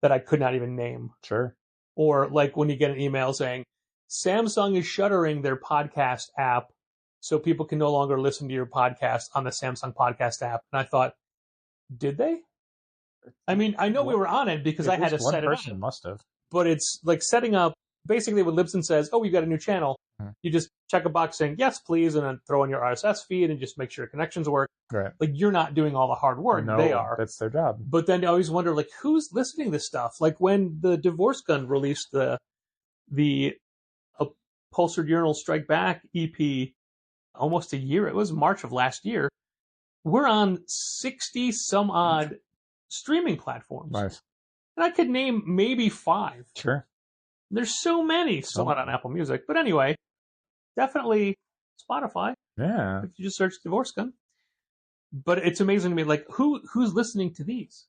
that I could not even name. Sure. Or like when you get an email saying, Samsung is shuttering their podcast app so people can no longer listen to your podcast on the Samsung podcast app. And I thought, did they? I mean, I know we were on it because I had to set it up. One person must have. But it's like setting up, basically what Libsyn says, oh, you've got a new channel. You just check a box saying, yes, please, and then throw in your RSS feed and just make sure your connections work. Right. Like, you're not doing all the hard work. No, they are. That's their job. But then I always wonder, like, who's listening to this stuff? Like, when the Divorce Gun released the Upholstered Urinal Strike Back EP almost a year, it was March of last year, we're on 60 some odd streaming platforms. Nice. And I could name maybe 5. Sure. There's so many. Still not on Apple Music. But anyway, definitely Spotify. Yeah. If you just search Divorce Gun. But it's amazing to me, like, who's listening to these?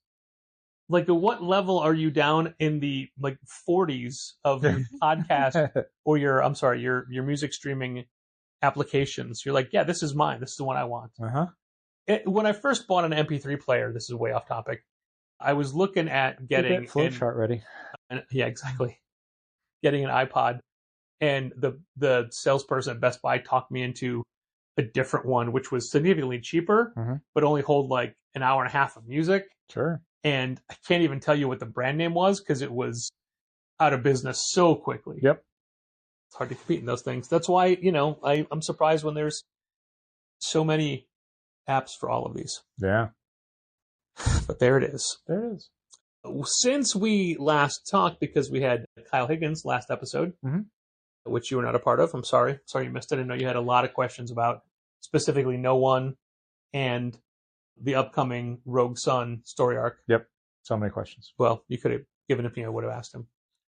Like, at what level are you down in the, like, 40s of your podcast or your music streaming applications? You're like, yeah, this is mine. This is the one I want. Uh-huh. when I first bought an MP3 player, this is way off topic, I was looking at getting Get flowchart ready. yeah, exactly. Getting an iPod, and the salesperson at Best Buy talked me into a different one, which was significantly cheaper, but only hold like an hour and a half of music. Sure. And I can't even tell you what the brand name was because it was out of business so quickly. Yep. It's hard to compete in those things. That's why, I'm surprised when there's so many apps for all of these. Yeah. But there it is. There it is. Since we last talked, because we had Kyle Higgins last episode, which you were not a part of. I'm sorry. Sorry you missed it. I know you had a lot of questions about specifically No One and the upcoming Rogue Sun story arc. Yep. So many questions. Well, you could have given it to me. I would have asked him.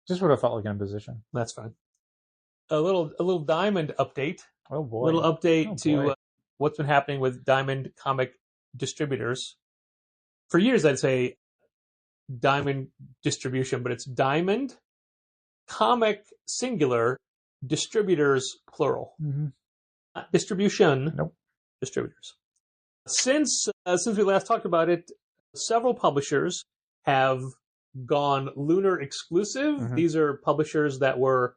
Just would have felt like an imposition. That's fine. A little Diamond update. Oh boy. Little update to what's been happening with Diamond comic distributors. For years, I'd say Diamond distribution, but it's Diamond comic singular, distributors plural. Not distribution. Nope. Distributors. Since we last talked about it, several publishers have gone Lunar exclusive. These are publishers that were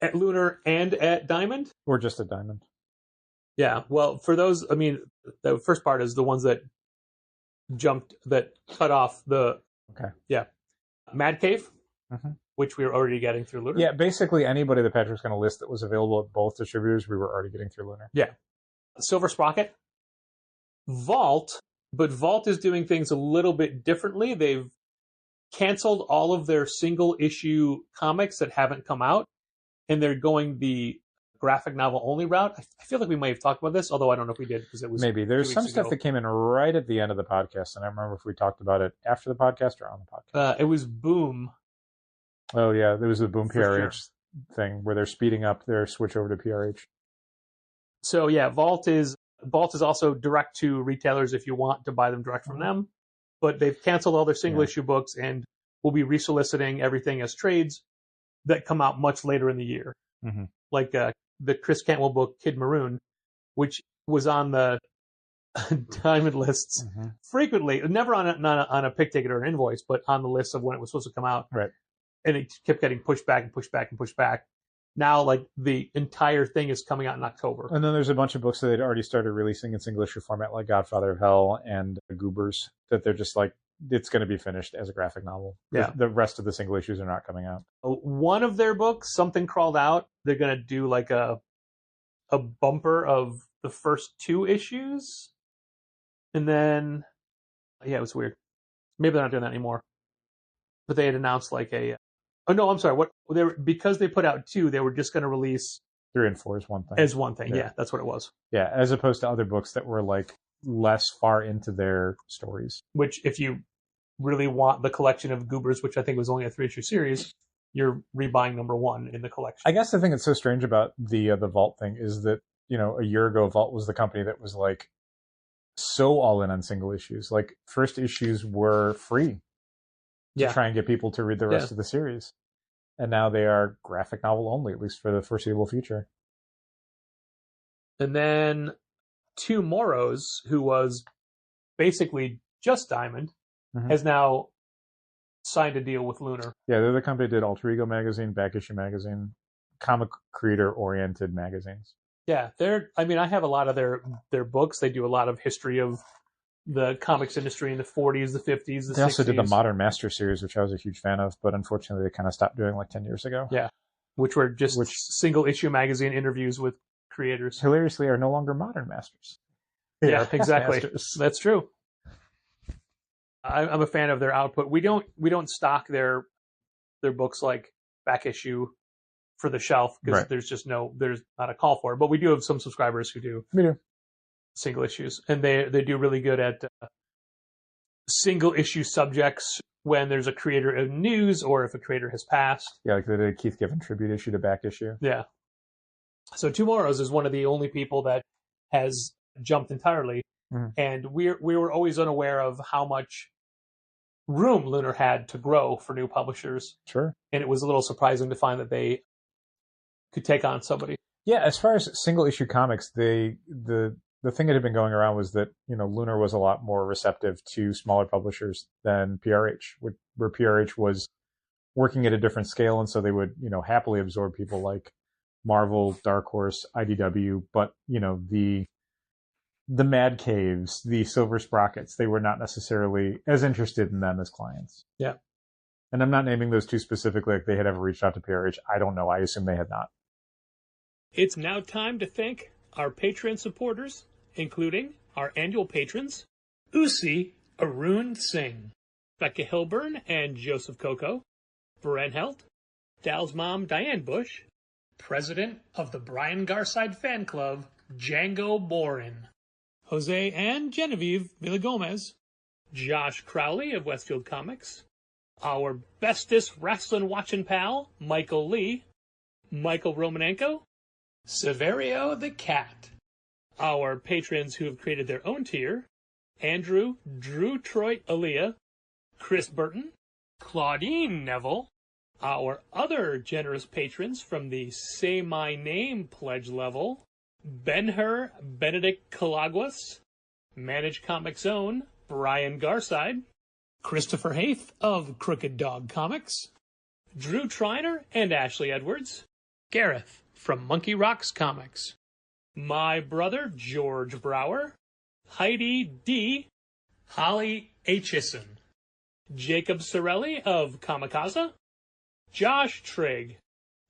at Lunar and at Diamond. Or just at Diamond. Yeah. Well, for those, I mean, the first part is the ones that cut off the. Okay. Yeah. Mad Cave, which we were already getting through Lunar. Yeah, basically anybody that Patrick's going to list that was available at both distributors, we were already getting through Lunar. Yeah. Silver Sprocket. Vault, but Vault is doing things a little bit differently. They've canceled all of their single issue comics that haven't come out, and they're going the graphic novel only route. I feel like we might have talked about this, although I don't know if we did because it was maybe. There's some stuff that came in right at the end of the podcast, and I remember if we talked about it after the podcast or on the podcast. It was Boom. Oh yeah, there was the Boom For PRH thing where they're speeding up their switch over to PRH. So yeah, Vault is also direct to retailers if you want to buy them direct from them, but they've canceled all their single issue books and will be resoliciting everything as trades that come out much later in the year. Like the Chris Cantwell book Kid Maroon, which was on the Diamond lists frequently, never on a pick ticket or an invoice, but on the list of when it was supposed to come out. Right. And it kept getting pushed back and pushed back and pushed back. Now, like, the entire thing is coming out in October. And then there's a bunch of books that they'd already started releasing in single issue format, like Godfather of Hell and Goobers, that they're just like, it's going to be finished as a graphic novel. Yeah. The rest of the single issues are not coming out. One of their books, Something Crawled Out, they're going to do like a bumper of the first 2 issues. And then, yeah, it was weird. Maybe they're not doing that anymore. But they had announced like oh no, I'm sorry. Because they put out 2, they were just going to release 3 and 4 is one thing. As one thing, yeah, that's what it was. Yeah, as opposed to other books that were like less far into their stories. Which, if you really want the collection of Goobers, which I think was only a 3-issue series, you're rebuying number 1 in the collection. I guess the thing that's so strange about the Vault thing is that, a year ago, Vault was the company that was like so all in on single issues. Like first issues were free to try and get people to read the rest of the series. And now they are graphic novel only, at least for the foreseeable future. And then Two Moros, who was basically just Diamond, has now signed a deal with Lunar. Yeah, they're the company that did Alter Ego magazine, Back Issue magazine, comic creator-oriented magazines. Yeah, I have a lot of their books. They do a lot of history of the comics industry in the 40s, the 50s, the 60s. They also did the Modern Master series, which I was a huge fan of, but unfortunately they kind of stopped doing like 10 years ago. Yeah, which were just single issue magazine interviews with creators. Hilariously are no longer Modern Masters. Yeah, exactly. That's true. I'm a fan of their output. We don't stock their books like Back Issue for the shelf because there's not a call for it. But we do have some subscribers who do. We do. Single issues, and they do really good at single issue subjects when there's a creator in news or if a creator has passed. Yeah, like they did a Keith Giffen tribute issue to Back Issue. Yeah. So Two Moros is one of the only people that has jumped entirely, and we were always unaware of how much room Lunar had to grow for new publishers. Sure. And it was a little surprising to find that they could take on somebody. Yeah, as far as single issue comics, the the thing that had been going around was that, Lunar was a lot more receptive to smaller publishers than PRH, where PRH was working at a different scale. And so they would, happily absorb people like Marvel, Dark Horse, IDW, but, the Mad Caves, the Silver Sprockets, they were not necessarily as interested in them as clients. Yeah. And I'm not naming those two specifically, like they had ever reached out to PRH. I don't know. I assume they had not. It's now time to thank our Patreon supporters, including our annual patrons, Usi Arun Singh, Becca Hilburn and Joseph Coco, Bren Helt, Dal's mom Diane Bush, President of the Brian Garside Fan Club, Django Boren, Jose and Genevieve Villagomez, Josh Crowley of Westfield Comics, our bestest wrestling watching pal, Michael Lee, Michael Romanenko, Severio the Cat, our patrons who have created their own tier, Andrew, Drew Troy Aaliyah, Chris Burton, Claudine Neville, our other generous patrons from the Say My Name pledge level, Ben-Hur Benedict Calaguas, Managed Comics Own, Brian Garside, Christopher Haith of Crooked Dog Comics, Drew Triner and Ashley Edwards, Gareth from Monkey Rocks Comics, my brother George Brower, Heidi D., Holly Aitchison, Jacob Sorelli of Kamikaze, Josh Trigg,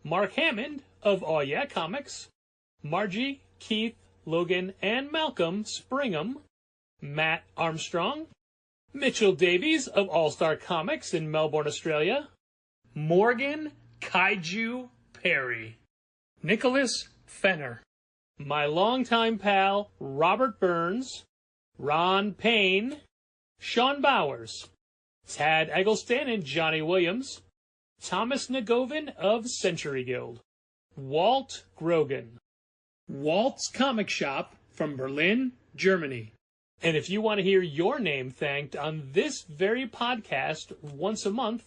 Mark Hammond of Aw Yeah Comics, Margie, Keith, Logan, and Malcolm Springham, Matt Armstrong, Mitchell Davies of All-Star Comics in Melbourne, Australia, Morgan Kaiju Perry, Nicholas Fenner, my longtime pal Robert Burns, Ron Payne, Sean Bowers, Tad Eggleston and Johnny Williams, Thomas Nagovin of Century Guild, Walt Grogan, Walt's Comic Shop from Berlin, Germany. And if you want to hear your name thanked on this very podcast once a month,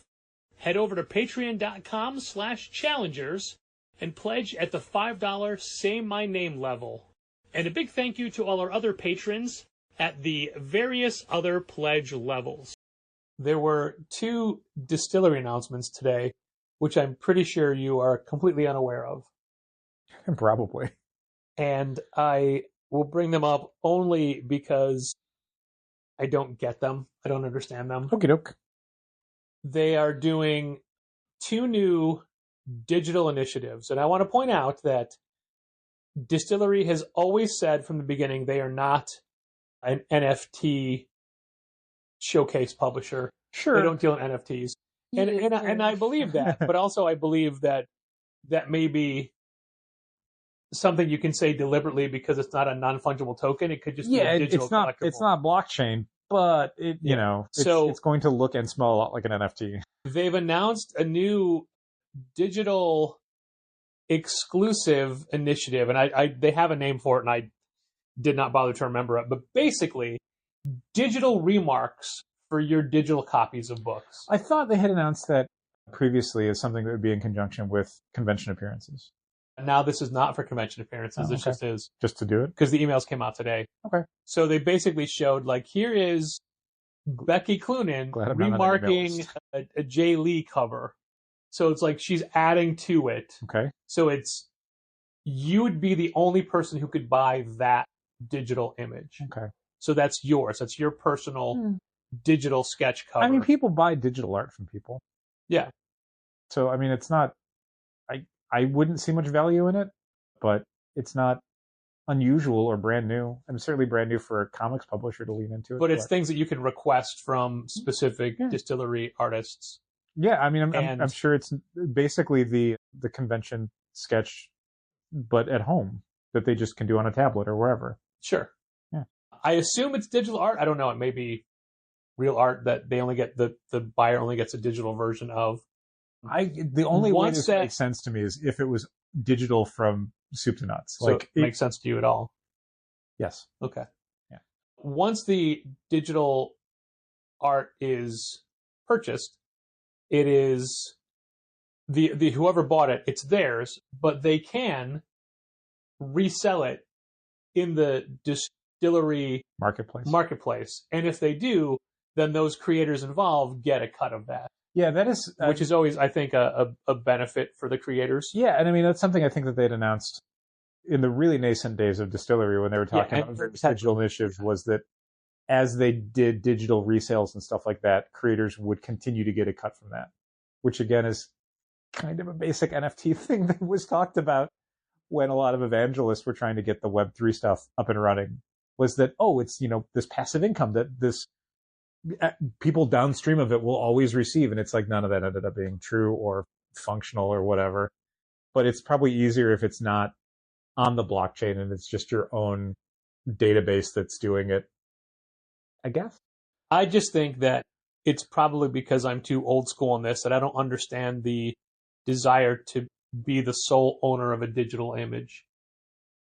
head over to patreon.com/challengers and pledge at the $5 Say My Name level. And a big thank you to all our other patrons at the various other pledge levels. There were 2 distillery announcements today, which I'm pretty sure you are completely unaware of. Probably. And I will bring them up only because I don't get them. I don't understand them. Okie doke. They are doing 2 new digital initiatives. And I want to point out that Distillery has always said from the beginning they are not an NFT showcase publisher. Sure. They don't deal in NFTs. And I believe that, but also I believe that may be something you can say deliberately because it's not a non-fungible token. It could just be a digital collectible. It's not blockchain, but it's going to look and smell a lot like an NFT. They've announced a new digital exclusive initiative, and they have a name for it, and I did not bother to remember it. But basically, digital remarks for your digital copies of books. I thought they had announced that previously as something that would be in conjunction with convention appearances. Now this is not for convention appearances. Oh, It just is. Just to do it? Because the emails came out today. Okay. So they basically showed, like, here is Becky Cloonan remarking a Jay Lee cover. So it's like she's adding to it. Okay. So you would be the only person who could buy that digital image. Okay. So that's yours. That's your personal digital sketch cover. I mean, people buy digital art from people. Yeah. So, I mean, it's not... I wouldn't see much value in it, but it's not unusual or brand new. I'm certainly brand new for a comics publisher to lean into it. But it's things that you can request from specific distillery artists. Yeah, I mean, I'm sure it's basically the convention sketch, but at home, that they just can do on a tablet or wherever. Sure. Yeah. I assume it's digital art. I don't know. It may be real art that they only get the buyer only gets a digital version of. The only way this makes sense to me is if it was digital from soup to nuts. So it makes sense to you at all? Yes. Okay. Yeah. Once the digital art is purchased, it is the whoever bought it, it's theirs, but they can resell it in the distillery marketplace. And if they do, then those creators involved get a cut of that. Yeah, that is... which is always, I think, a benefit for the creators. Yeah, and I mean, that's something I think that they'd announced in the really nascent days of Distillery when they were talking about various digital initiatives, was that as they did digital resales and stuff like that, creators would continue to get a cut from that, which again is kind of a basic NFT thing that was talked about when a lot of evangelists were trying to get the Web3 stuff up and running, was that, oh, it's, you know, this passive income that this people downstream of it will always receive. And it's like none of that ended up being true or functional or whatever. But it's probably easier if it's not on the blockchain and it's just your own database that's doing it, I guess. I just think that it's probably because I'm too old school on this that I don't understand the desire to be the sole owner of a digital image.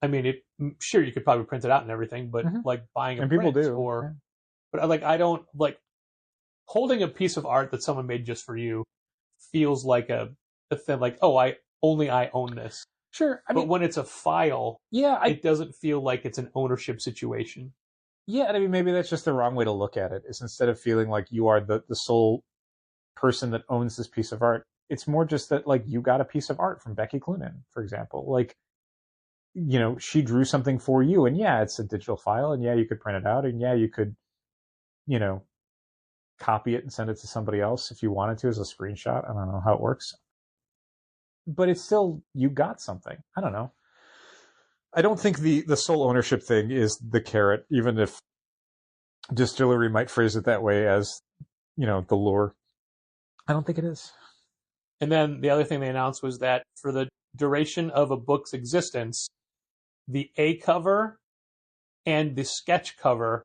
I mean, sure, you could probably print it out and everything, but like buying a and print people do. or... But like, I don't like holding a piece of art that someone made just for you feels like a thing like, oh, I own this. Sure. But when it's a file, it doesn't feel like it's an ownership situation. Yeah. I mean, maybe that's just the wrong way to look at it, is instead of feeling like you are the sole person that owns this piece of art, it's more just that like you got a piece of art from Becky Cloonan, for example. Like, you know, she drew something for you and yeah, it's a digital file and yeah, you could print it out and yeah, you could, you know, copy it and send it to somebody else if you wanted to as a screenshot. I don't know how it works. But it's still, you got something. I don't know. I don't think the sole ownership thing is the carrot, even if Distillery might phrase it that way as, you know, the lure. I don't think it is. And then the other thing they announced was that for the duration of a book's existence, the A cover and the sketch cover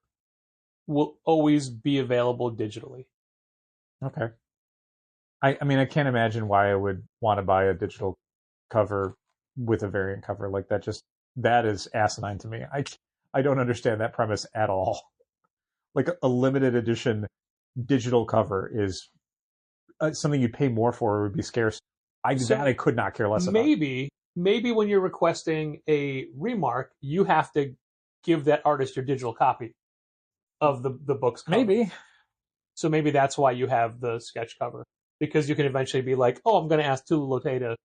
will always be available digitally. Okay. I mean, I can't imagine why I would want to buy a digital cover with a variant cover. Like that is asinine to me. I don't understand that premise at all. Like a limited edition digital cover is something you'd pay more for or would be scarce. I could not care less about. Maybe when you're requesting a remark, you have to give that artist your digital copy of the book's cover. Maybe. So maybe that's why you have the sketch cover. Because you can eventually be like, oh, I'm going to ask Tulu Lote to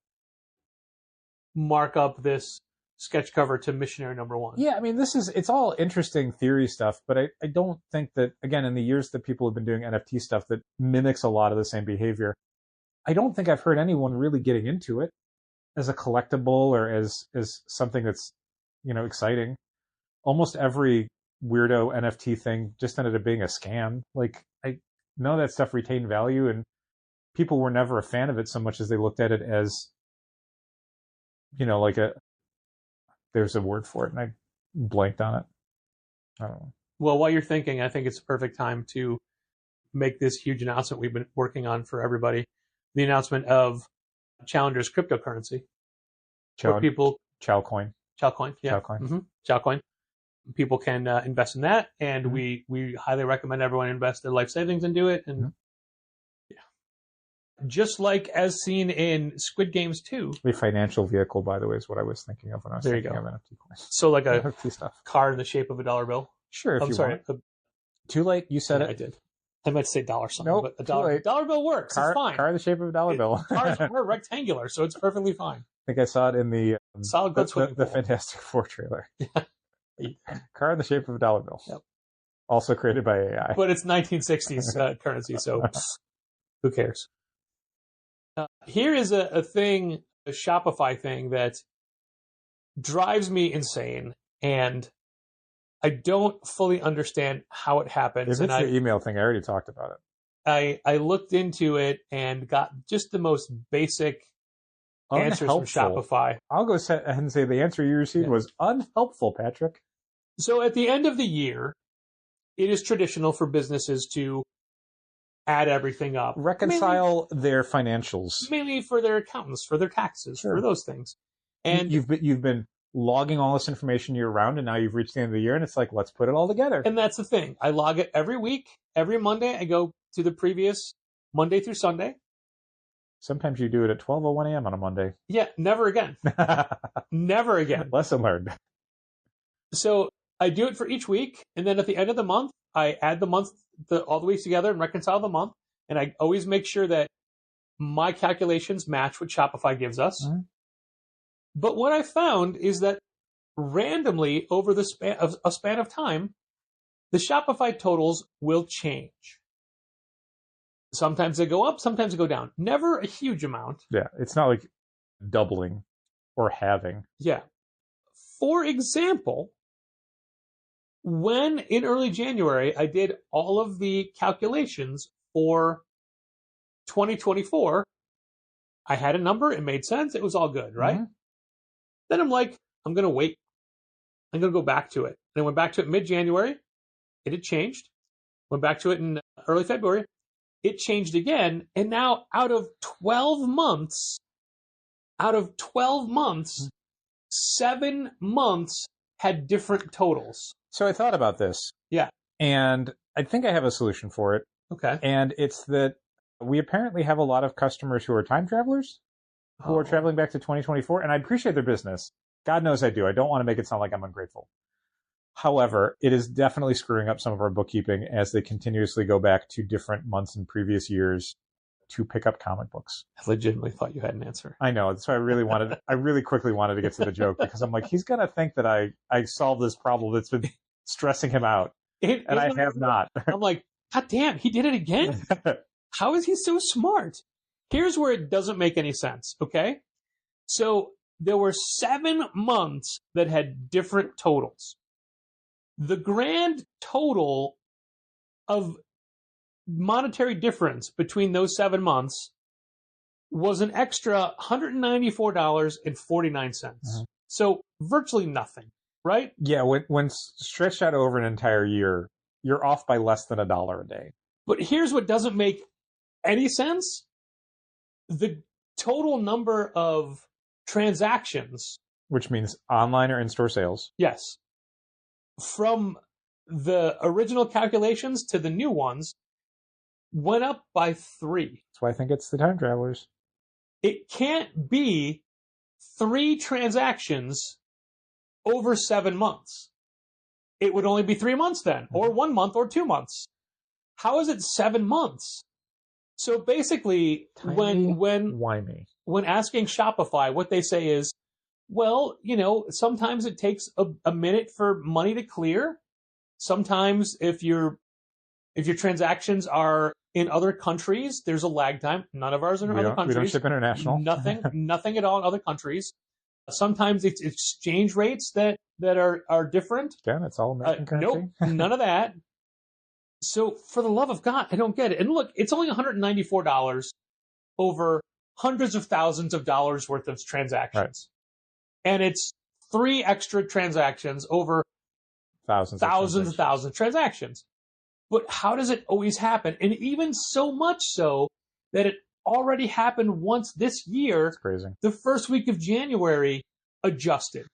mark up this sketch cover to missionary number 1. Yeah, I mean, it's all interesting theory stuff, but I don't think that, again, in the years that people have been doing NFT stuff that mimics a lot of the same behavior, I don't think I've heard anyone really getting into it as a collectible or as something that's, you know, exciting. Almost every weirdo NFT thing just ended up being a scam. Like, I know that stuff retained value and people were never a fan of it so much as they looked at it as, you know, like there's a word for it and I blanked on it. I don't know. Well, while you're thinking, I think it's a perfect time to make this huge announcement we've been working on for everybody. The announcement of Challenger's cryptocurrency. Chowcoin. Chowcoin, yeah. Chowcoin. Mm-hmm. Chowcoin. People can invest in that, and we highly recommend everyone invest their life savings into it. And just like as seen in Squid Games 2. The financial vehicle, by the way, is what I was thinking of when I was thinking of NFT coins. So like a NFT stuff. Card in the shape of a dollar bill? Sure, if you want. Too late, you said it. I did. I meant to say dollar sign, nope, but a dollar bill works. It's fine. Car in the shape of a dollar bill. Cars are rectangular, so it's perfectly fine. I think I saw it in the Solid Gold the Fantastic Four trailer. Yeah. Car in the shape of a dollar bill. Yep. Also created by AI. But it's 1960s currency, so who cares? Here is a thing, a Shopify thing that drives me insane, and I don't fully understand how it happens. If it's the email thing, I already talked about it. I looked into it and got just the most basic answers from Shopify. I'll go ahead and say the answer you received was unhelpful, Patrick. So at the end of the year, it is traditional for businesses to add everything up. Reconcile their financials. Mainly for their accountants, for their taxes, for those things. And you've been logging all this information year round, and now you've reached the end of the year, and it's like, let's put it all together. And that's the thing. I log it every week. Every Monday, I go to the previous Monday through Sunday. Sometimes you do it at 12:01 a.m. on a Monday. Yeah, never again. Never again. Lesson learned. So I do it for each week, and then at the end of the month, I add the month, all the weeks together and reconcile the month, and I always make sure that my calculations match what Shopify gives us. Mm-hmm. But what I found is that randomly over the span of time, the Shopify totals will change. Sometimes they go up, sometimes they go down. Never a huge amount. Yeah, it's not like doubling or halving. Yeah. For example, when in early January I did all of the calculations for 2024, I had a number, it made sense, it was all good, right? Mm-hmm. Then I'm like, I'm going to wait. I'm going to go back to it. And I went back to it mid-January. It had changed. Went back to it in early February. It changed again. And now out of 12 months, 7 months had different totals. So I thought about this. Yeah. And I think I have a solution for it. Okay. And it's that we apparently have a lot of customers who are time travelers who are traveling back to 2024. And I appreciate their business. God knows I do. I don't want to make it sound like I'm ungrateful. However, it is definitely screwing up some of our bookkeeping as they continuously go back to different months in previous years to pick up comic books. I legitimately thought you had an answer. I know. That's why I really quickly wanted to get to the joke because I'm like, he's going to think that I solved this problem that's been stressing him out. And I have not. I'm like, God damn, he did it again? How is he so smart? Here's where it doesn't make any sense, okay? So there were 7 months that had different totals. The grand total of monetary difference between those 7 months was an extra $194.49. Mm-hmm. So virtually nothing, right? Yeah, when stretched out over an entire year, you're off by less than $1 a day. But here's what doesn't make any sense. The total number of transactions, which means online or in-store sales. Yes. From the original calculations to the new ones went up by 3. That's why I think it's the time travelers. It can't be 3 transactions over 7 months. It would only be 3 months then, or 1 month or 2 months. How is it 7 months? So basically, when asking Shopify, what they say is, well, sometimes it takes a minute for money to clear. Sometimes if your transactions are in other countries, there's a lag time. None of ours are in other countries. We don't ship international. Nothing at all in other countries. Sometimes it's exchange rates that are different. Again, it's all American currency. Nope, none of that. So for the love of God, I don't get it. And look, it's only $194 over hundreds of thousands of dollars worth of transactions. Right. And it's 3 extra transactions over thousands of transactions. But how does it always happen? And even so much so that it already happened once this year. That's crazy. The first week of January adjusted.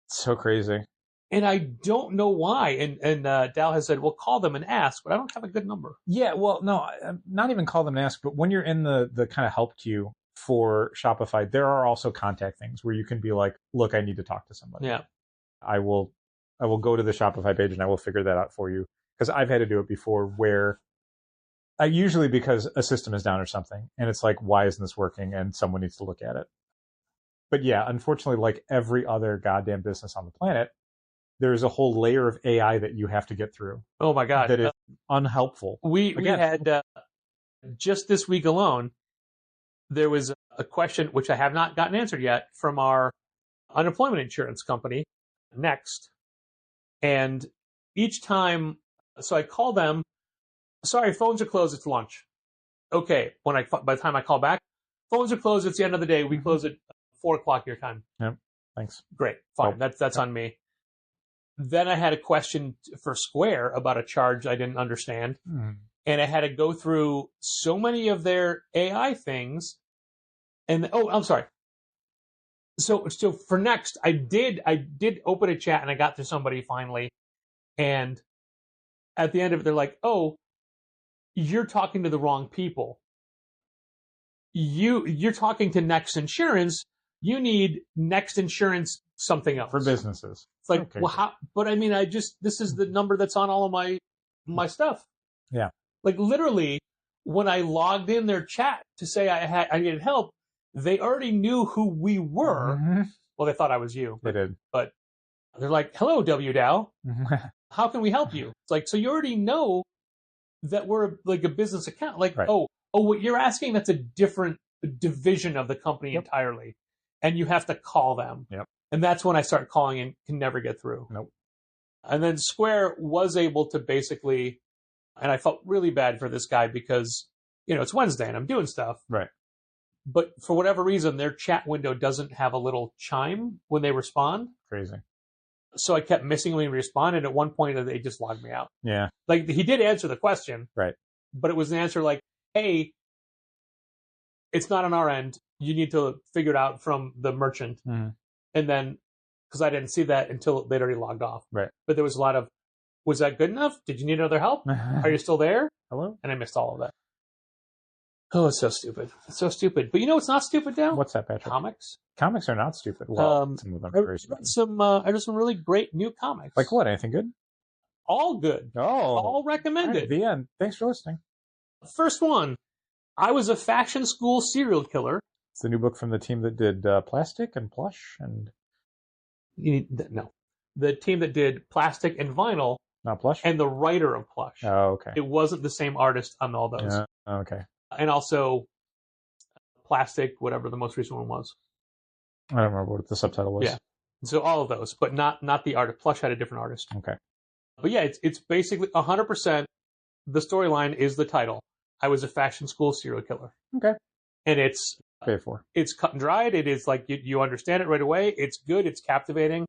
It's so crazy. And I don't know why. And Dal has said, well, call them and ask, but I don't have a good number. Yeah, well, no, not even call them and ask, but when you're in the kind of help queue for Shopify, there are also contact things where you can be like, look, I need to talk to somebody. Yeah. I will go to the Shopify page and I will figure that out for you. Because I've had to do it before where usually because a system is down or something and it's like, why isn't this working? And someone needs to look at it. But yeah, unfortunately, like every other goddamn business on the planet, there's a whole layer of AI that you have to get through. Oh my God. That is unhelpful. We had just this week alone, there was a question which I have not gotten answered yet from our unemployment insurance company, Next. And each time, so I call them, sorry, phones are closed, it's lunch. Okay, by the time I call back, phones are closed, it's the end of the day, we close at 4:00 your time. Yep, thanks. Great, fine, that's on me. Then I had a question for Square about a charge I didn't understand. And I had to go through so many of their AI things. And, I'm sorry. So for Next, I did open a chat and I got to somebody finally. And at the end of it, they're like, oh, you're talking to the wrong people. You're talking to Next Insurance. you need Next Insurance something else. For businesses. It's like, Okay, well, how, but I mean, this is the number that's on all of my stuff. Yeah. Like literally, when I logged in their chat to say I needed help, they already knew who we were. Mm-hmm. Well, they thought I was you. They did. But they're like, hello, WDAO. How can we help you? It's like, so you already know that we're like a business account. Like, Right. oh, what you're asking, that's a different division of the company Yep. entirely. And you have to call them. Yep. And that's when I start calling and can never get through. Nope. And then Square was able to basically, and I felt really bad for this guy because, it's Wednesday and I'm doing stuff. Right. But for whatever reason, their chat window doesn't have a little chime when they respond. Crazy. So I kept missing when he responded. And at one point, they just logged me out. Yeah. Like, he did answer the question. Right. But it was an answer like, hey, it's not on our end. You need to figure it out from the merchant. Mm-hmm. And then, because I didn't see that until they'd already logged off. Right. But there was a lot of, was that good enough? Did you need other help? Are you still there? Hello? And I missed all of that. Oh, it's so stupid. It's so stupid. But you know what's not stupid now? What's that, Patrick? Comics. Comics are not stupid. Well, some of them are very stupid. I read some really great new comics. Like what? Anything good? All good. Oh. All recommended. Right, the end. Thanks for listening. First one. I was a fashion school serial killer. It's the new book from the team that did Plastic and Plush and... No. The team that did Plastic and Vinyl. Not Plush? And the writer of Plush. Oh, okay. It wasn't the same artist on all those. Yeah. Okay. And also Plastic, whatever the most recent one was. I don't remember what the subtitle was. Yeah. So all of those, but not the artist. Plush had a different artist. Okay. But yeah, it's basically 100%. The storyline is the title. I was a fashion school serial killer. Okay. And it's Paid for. It's cut and dried. It is like you understand it right away. It's good. It's captivating.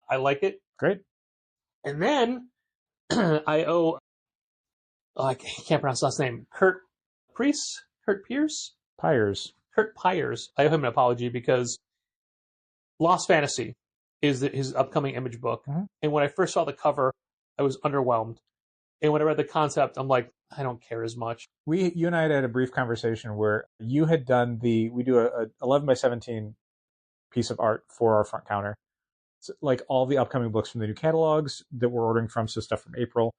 I like it. Great. And then I I can't pronounce his last name. Kurt Pierce. Pyres. Kurt Pyers. I owe him an apology because Lost Fantasy is his upcoming Image book. Mm-hmm. And when I first saw the cover, I was underwhelmed. And when I read the concept, I'm like, I don't care as much. You and I had a brief conversation where you had done we do a 11 by 17 piece of art for our front counter. So, like all the upcoming books from the new catalogs that we're ordering from, so stuff from April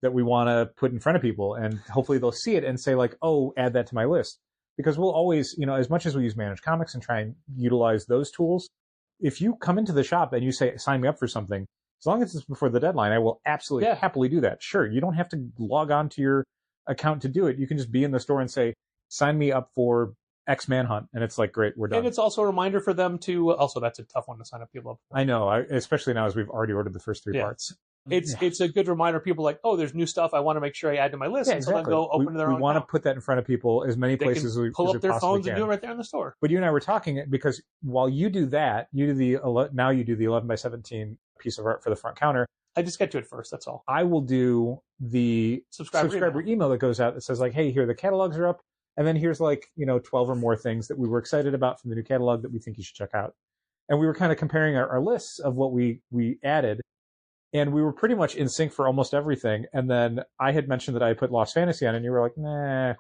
that we want to put in front of people, and hopefully they'll see it and say like, oh, add that to my list. Because we'll always, as much as we use Managed Comics and try and utilize those tools, if you come into the shop and you say, sign me up for something, as long as it's before the deadline, I will absolutely happily do that. Sure, you don't have to log on to your account to do it. You can just be in the store and say, sign me up for X Manhunt. And it's like, great, we're done. And it's also a reminder for them to, also that's a tough one to sign up people up for. I know, especially now as we've already ordered the first 3 parts. It's a good reminder. People like, oh, there's new stuff. I want to make sure I add to my list. Yeah, and so then go open their own. We want to put that in front of people as many places as we pull up their phones and do it right there in the store. But you and I were talking because while you do that, you do the 11 by 17 piece of art for the front counter. I just get to it first. That's all. I will do the subscriber email that goes out that says like, hey, here the catalogs are up. And then here's like, 12 or more things that we were excited about from the new catalog that we think you should check out. And we were kind of comparing our lists of what we added. And we were pretty much in sync for almost everything. And then I had mentioned that I put Lost Fantasy on, and you were like, nah. And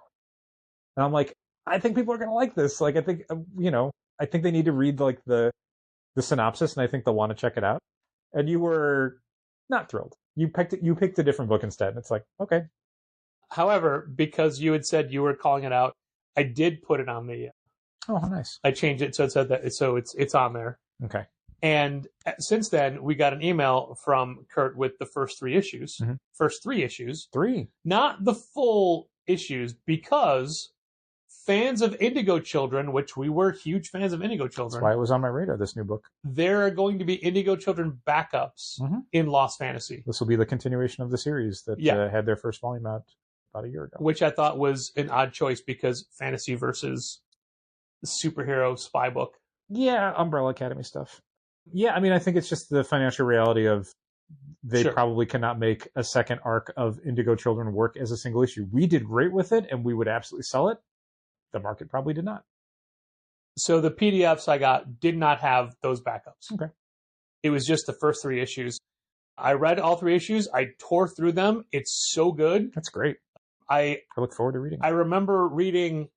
I'm like, I think people are going to like this. Like, I think, I think they need to read like the synopsis, and I think they'll want to check it out. And you were not thrilled. You picked a different book instead. And it's like, okay. However, because you had said you were calling it out, I did put it on the. Oh, nice. I changed it so it said that. So it's on there. Okay. And since then, we got an email from Kurt with the first 3 issues. Mm-hmm. First 3 issues. 3. Not the full issues, because fans of Indigo Children, which we were huge fans of Indigo Children. That's why it was on my radar, this new book. There are going to be Indigo Children backups in Lost Fantasy. This will be the continuation of the series that had their first volume out about a year ago. Which I thought was an odd choice because fantasy versus superhero spy book. Yeah, Umbrella Academy stuff. Yeah, I mean, I think it's just the financial reality of they probably cannot make a second arc of Indigo Children work as a single issue. We did great with it, and we would absolutely sell it. The market probably did not. So the PDFs I got did not have those backups. Okay. It was just the first 3 issues. I read all 3 issues. I tore through them. It's so good. That's great. I look forward to reading it. I remember reading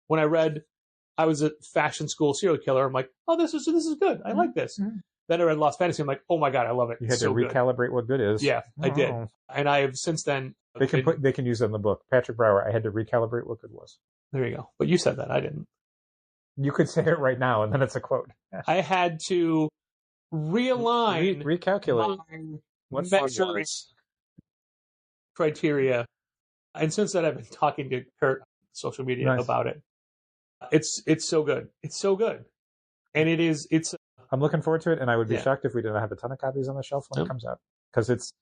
when I read I was a fashion school serial killer. I'm like, oh, this is good. I like this. Mm-hmm. Then I read Lost Fantasy. I'm like, oh my God, I love it. You had It's to so good. recalibrate what good is. Yeah, I did. Oh. And I have since then. They can use it in the book. Patrick Brower, I had to recalibrate what good was. There you go. But you said that. I didn't. You could say it right now, and then it's a quote. I had to realign recalculate what measures criteria. And since then, I've been talking to Kurt on social media about it. It's so good. It's so good. And it's. I'm looking forward to it, and I would be shocked if we didn't have a ton of copies on the shelf when it comes out. Because it's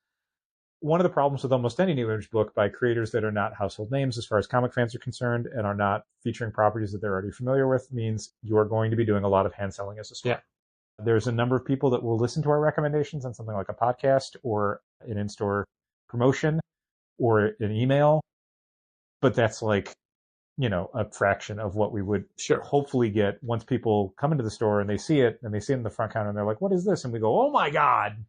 one of the problems with almost any new image book by creators that are not household names as far as comic fans are concerned and are not featuring properties that they're already familiar with means you are going to be doing a lot of hand selling as a store. Yeah. There's a number of people that will listen to our recommendations on something like a podcast or an in-store promotion or an email. But that's like, a fraction of what we would hopefully get once people come into the store and they see it in the front counter and they're like, what is this? And we go, oh my God.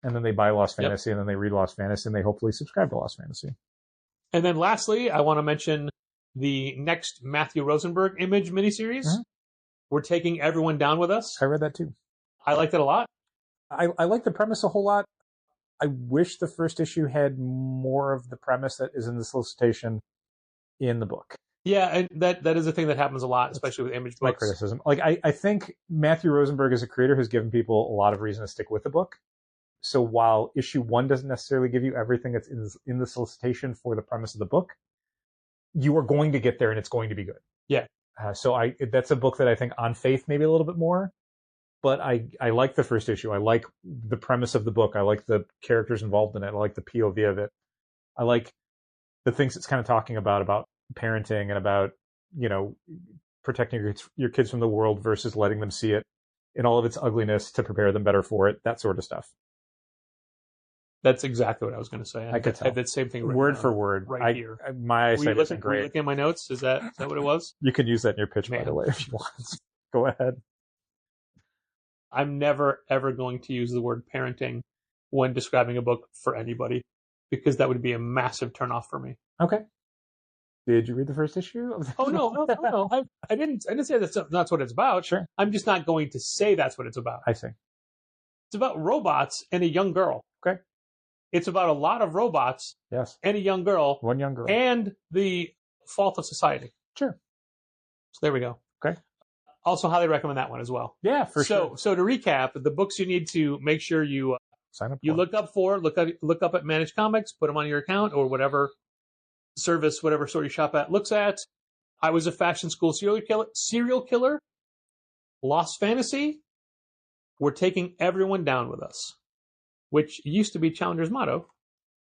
And then they buy Lost Fantasy and then they read Lost Fantasy and they hopefully subscribe to Lost Fantasy. And then lastly, I want to mention the next Matthew Rosenberg image miniseries. Mm-hmm. We're taking everyone down with us. I read that too. I liked it a lot. I like the premise a whole lot. I wish the first issue had more of the premise that is in the solicitation in the book. Yeah, and that is a thing that happens a lot, especially with image books. My criticism. I think Matthew Rosenberg is a creator who's given people a lot of reason to stick with the book. So while issue 1 doesn't necessarily give you everything that's in the solicitation for the premise of the book, you are going to get there and it's going to be good. Yeah. So that's a book that I think on faith maybe a little bit more, but I like the first issue. I like the premise of the book. I like the characters involved in it. I like the POV of it. I like the things it's kind of talking about parenting and about, protecting your kids from the world versus letting them see it in all of its ugliness to prepare them better for it, that sort of stuff. That's exactly what I was going to say. I could tell. I have that same thing word for word. Right here. My eyesight isn't great. Were you looking at my notes? Is that what it was? You can use that in your pitch, by the way, if you want. Go ahead. I'm never, ever going to use the word parenting when describing a book for anybody because that would be a massive turnoff for me. Okay. Did you read the first issue? Oh, no. I didn't say that's what it's about. Sure. I'm just not going to say that's what it's about. I see. It's about robots and a young girl. Okay. It's about a lot of robots. Yes. And a young girl. One young girl. And the fault of society. Sure. So there we go. Okay. Also highly recommend that one as well. Yeah, for sure. So to recap, the books you need to make sure you sign up. Look up at Managed Comics, put them on your account or whatever service, whatever store you shop at looks at. I Was a Fashion School Serial Killer. Lost Fantasy. We're taking everyone down with us, which used to be Challenger's motto,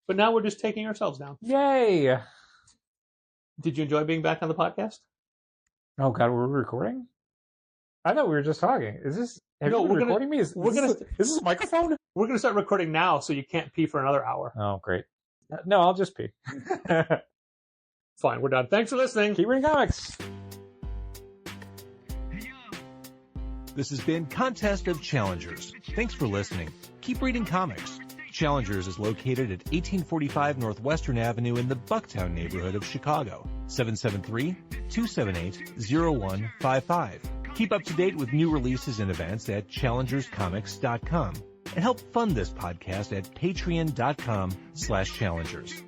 but now we're just taking ourselves down. Yay! Did you enjoy being back on the podcast? Oh God, we're recording? I thought we were just talking. Is this? Have you been recording me? Is this a microphone? We're gonna start recording now, so you can't pee for another hour. Oh, great. No, I'll just pee. Fine, we're done. Thanks for listening. Keep reading comics. This has been Contest of Challengers. Thanks for listening. Keep reading comics. Challengers is located at 1845 Northwestern Avenue in the Bucktown neighborhood of Chicago. 773-278-0155. Keep up to date with new releases and events at challengerscomics.com. And help fund this podcast at patreon.com/challengers.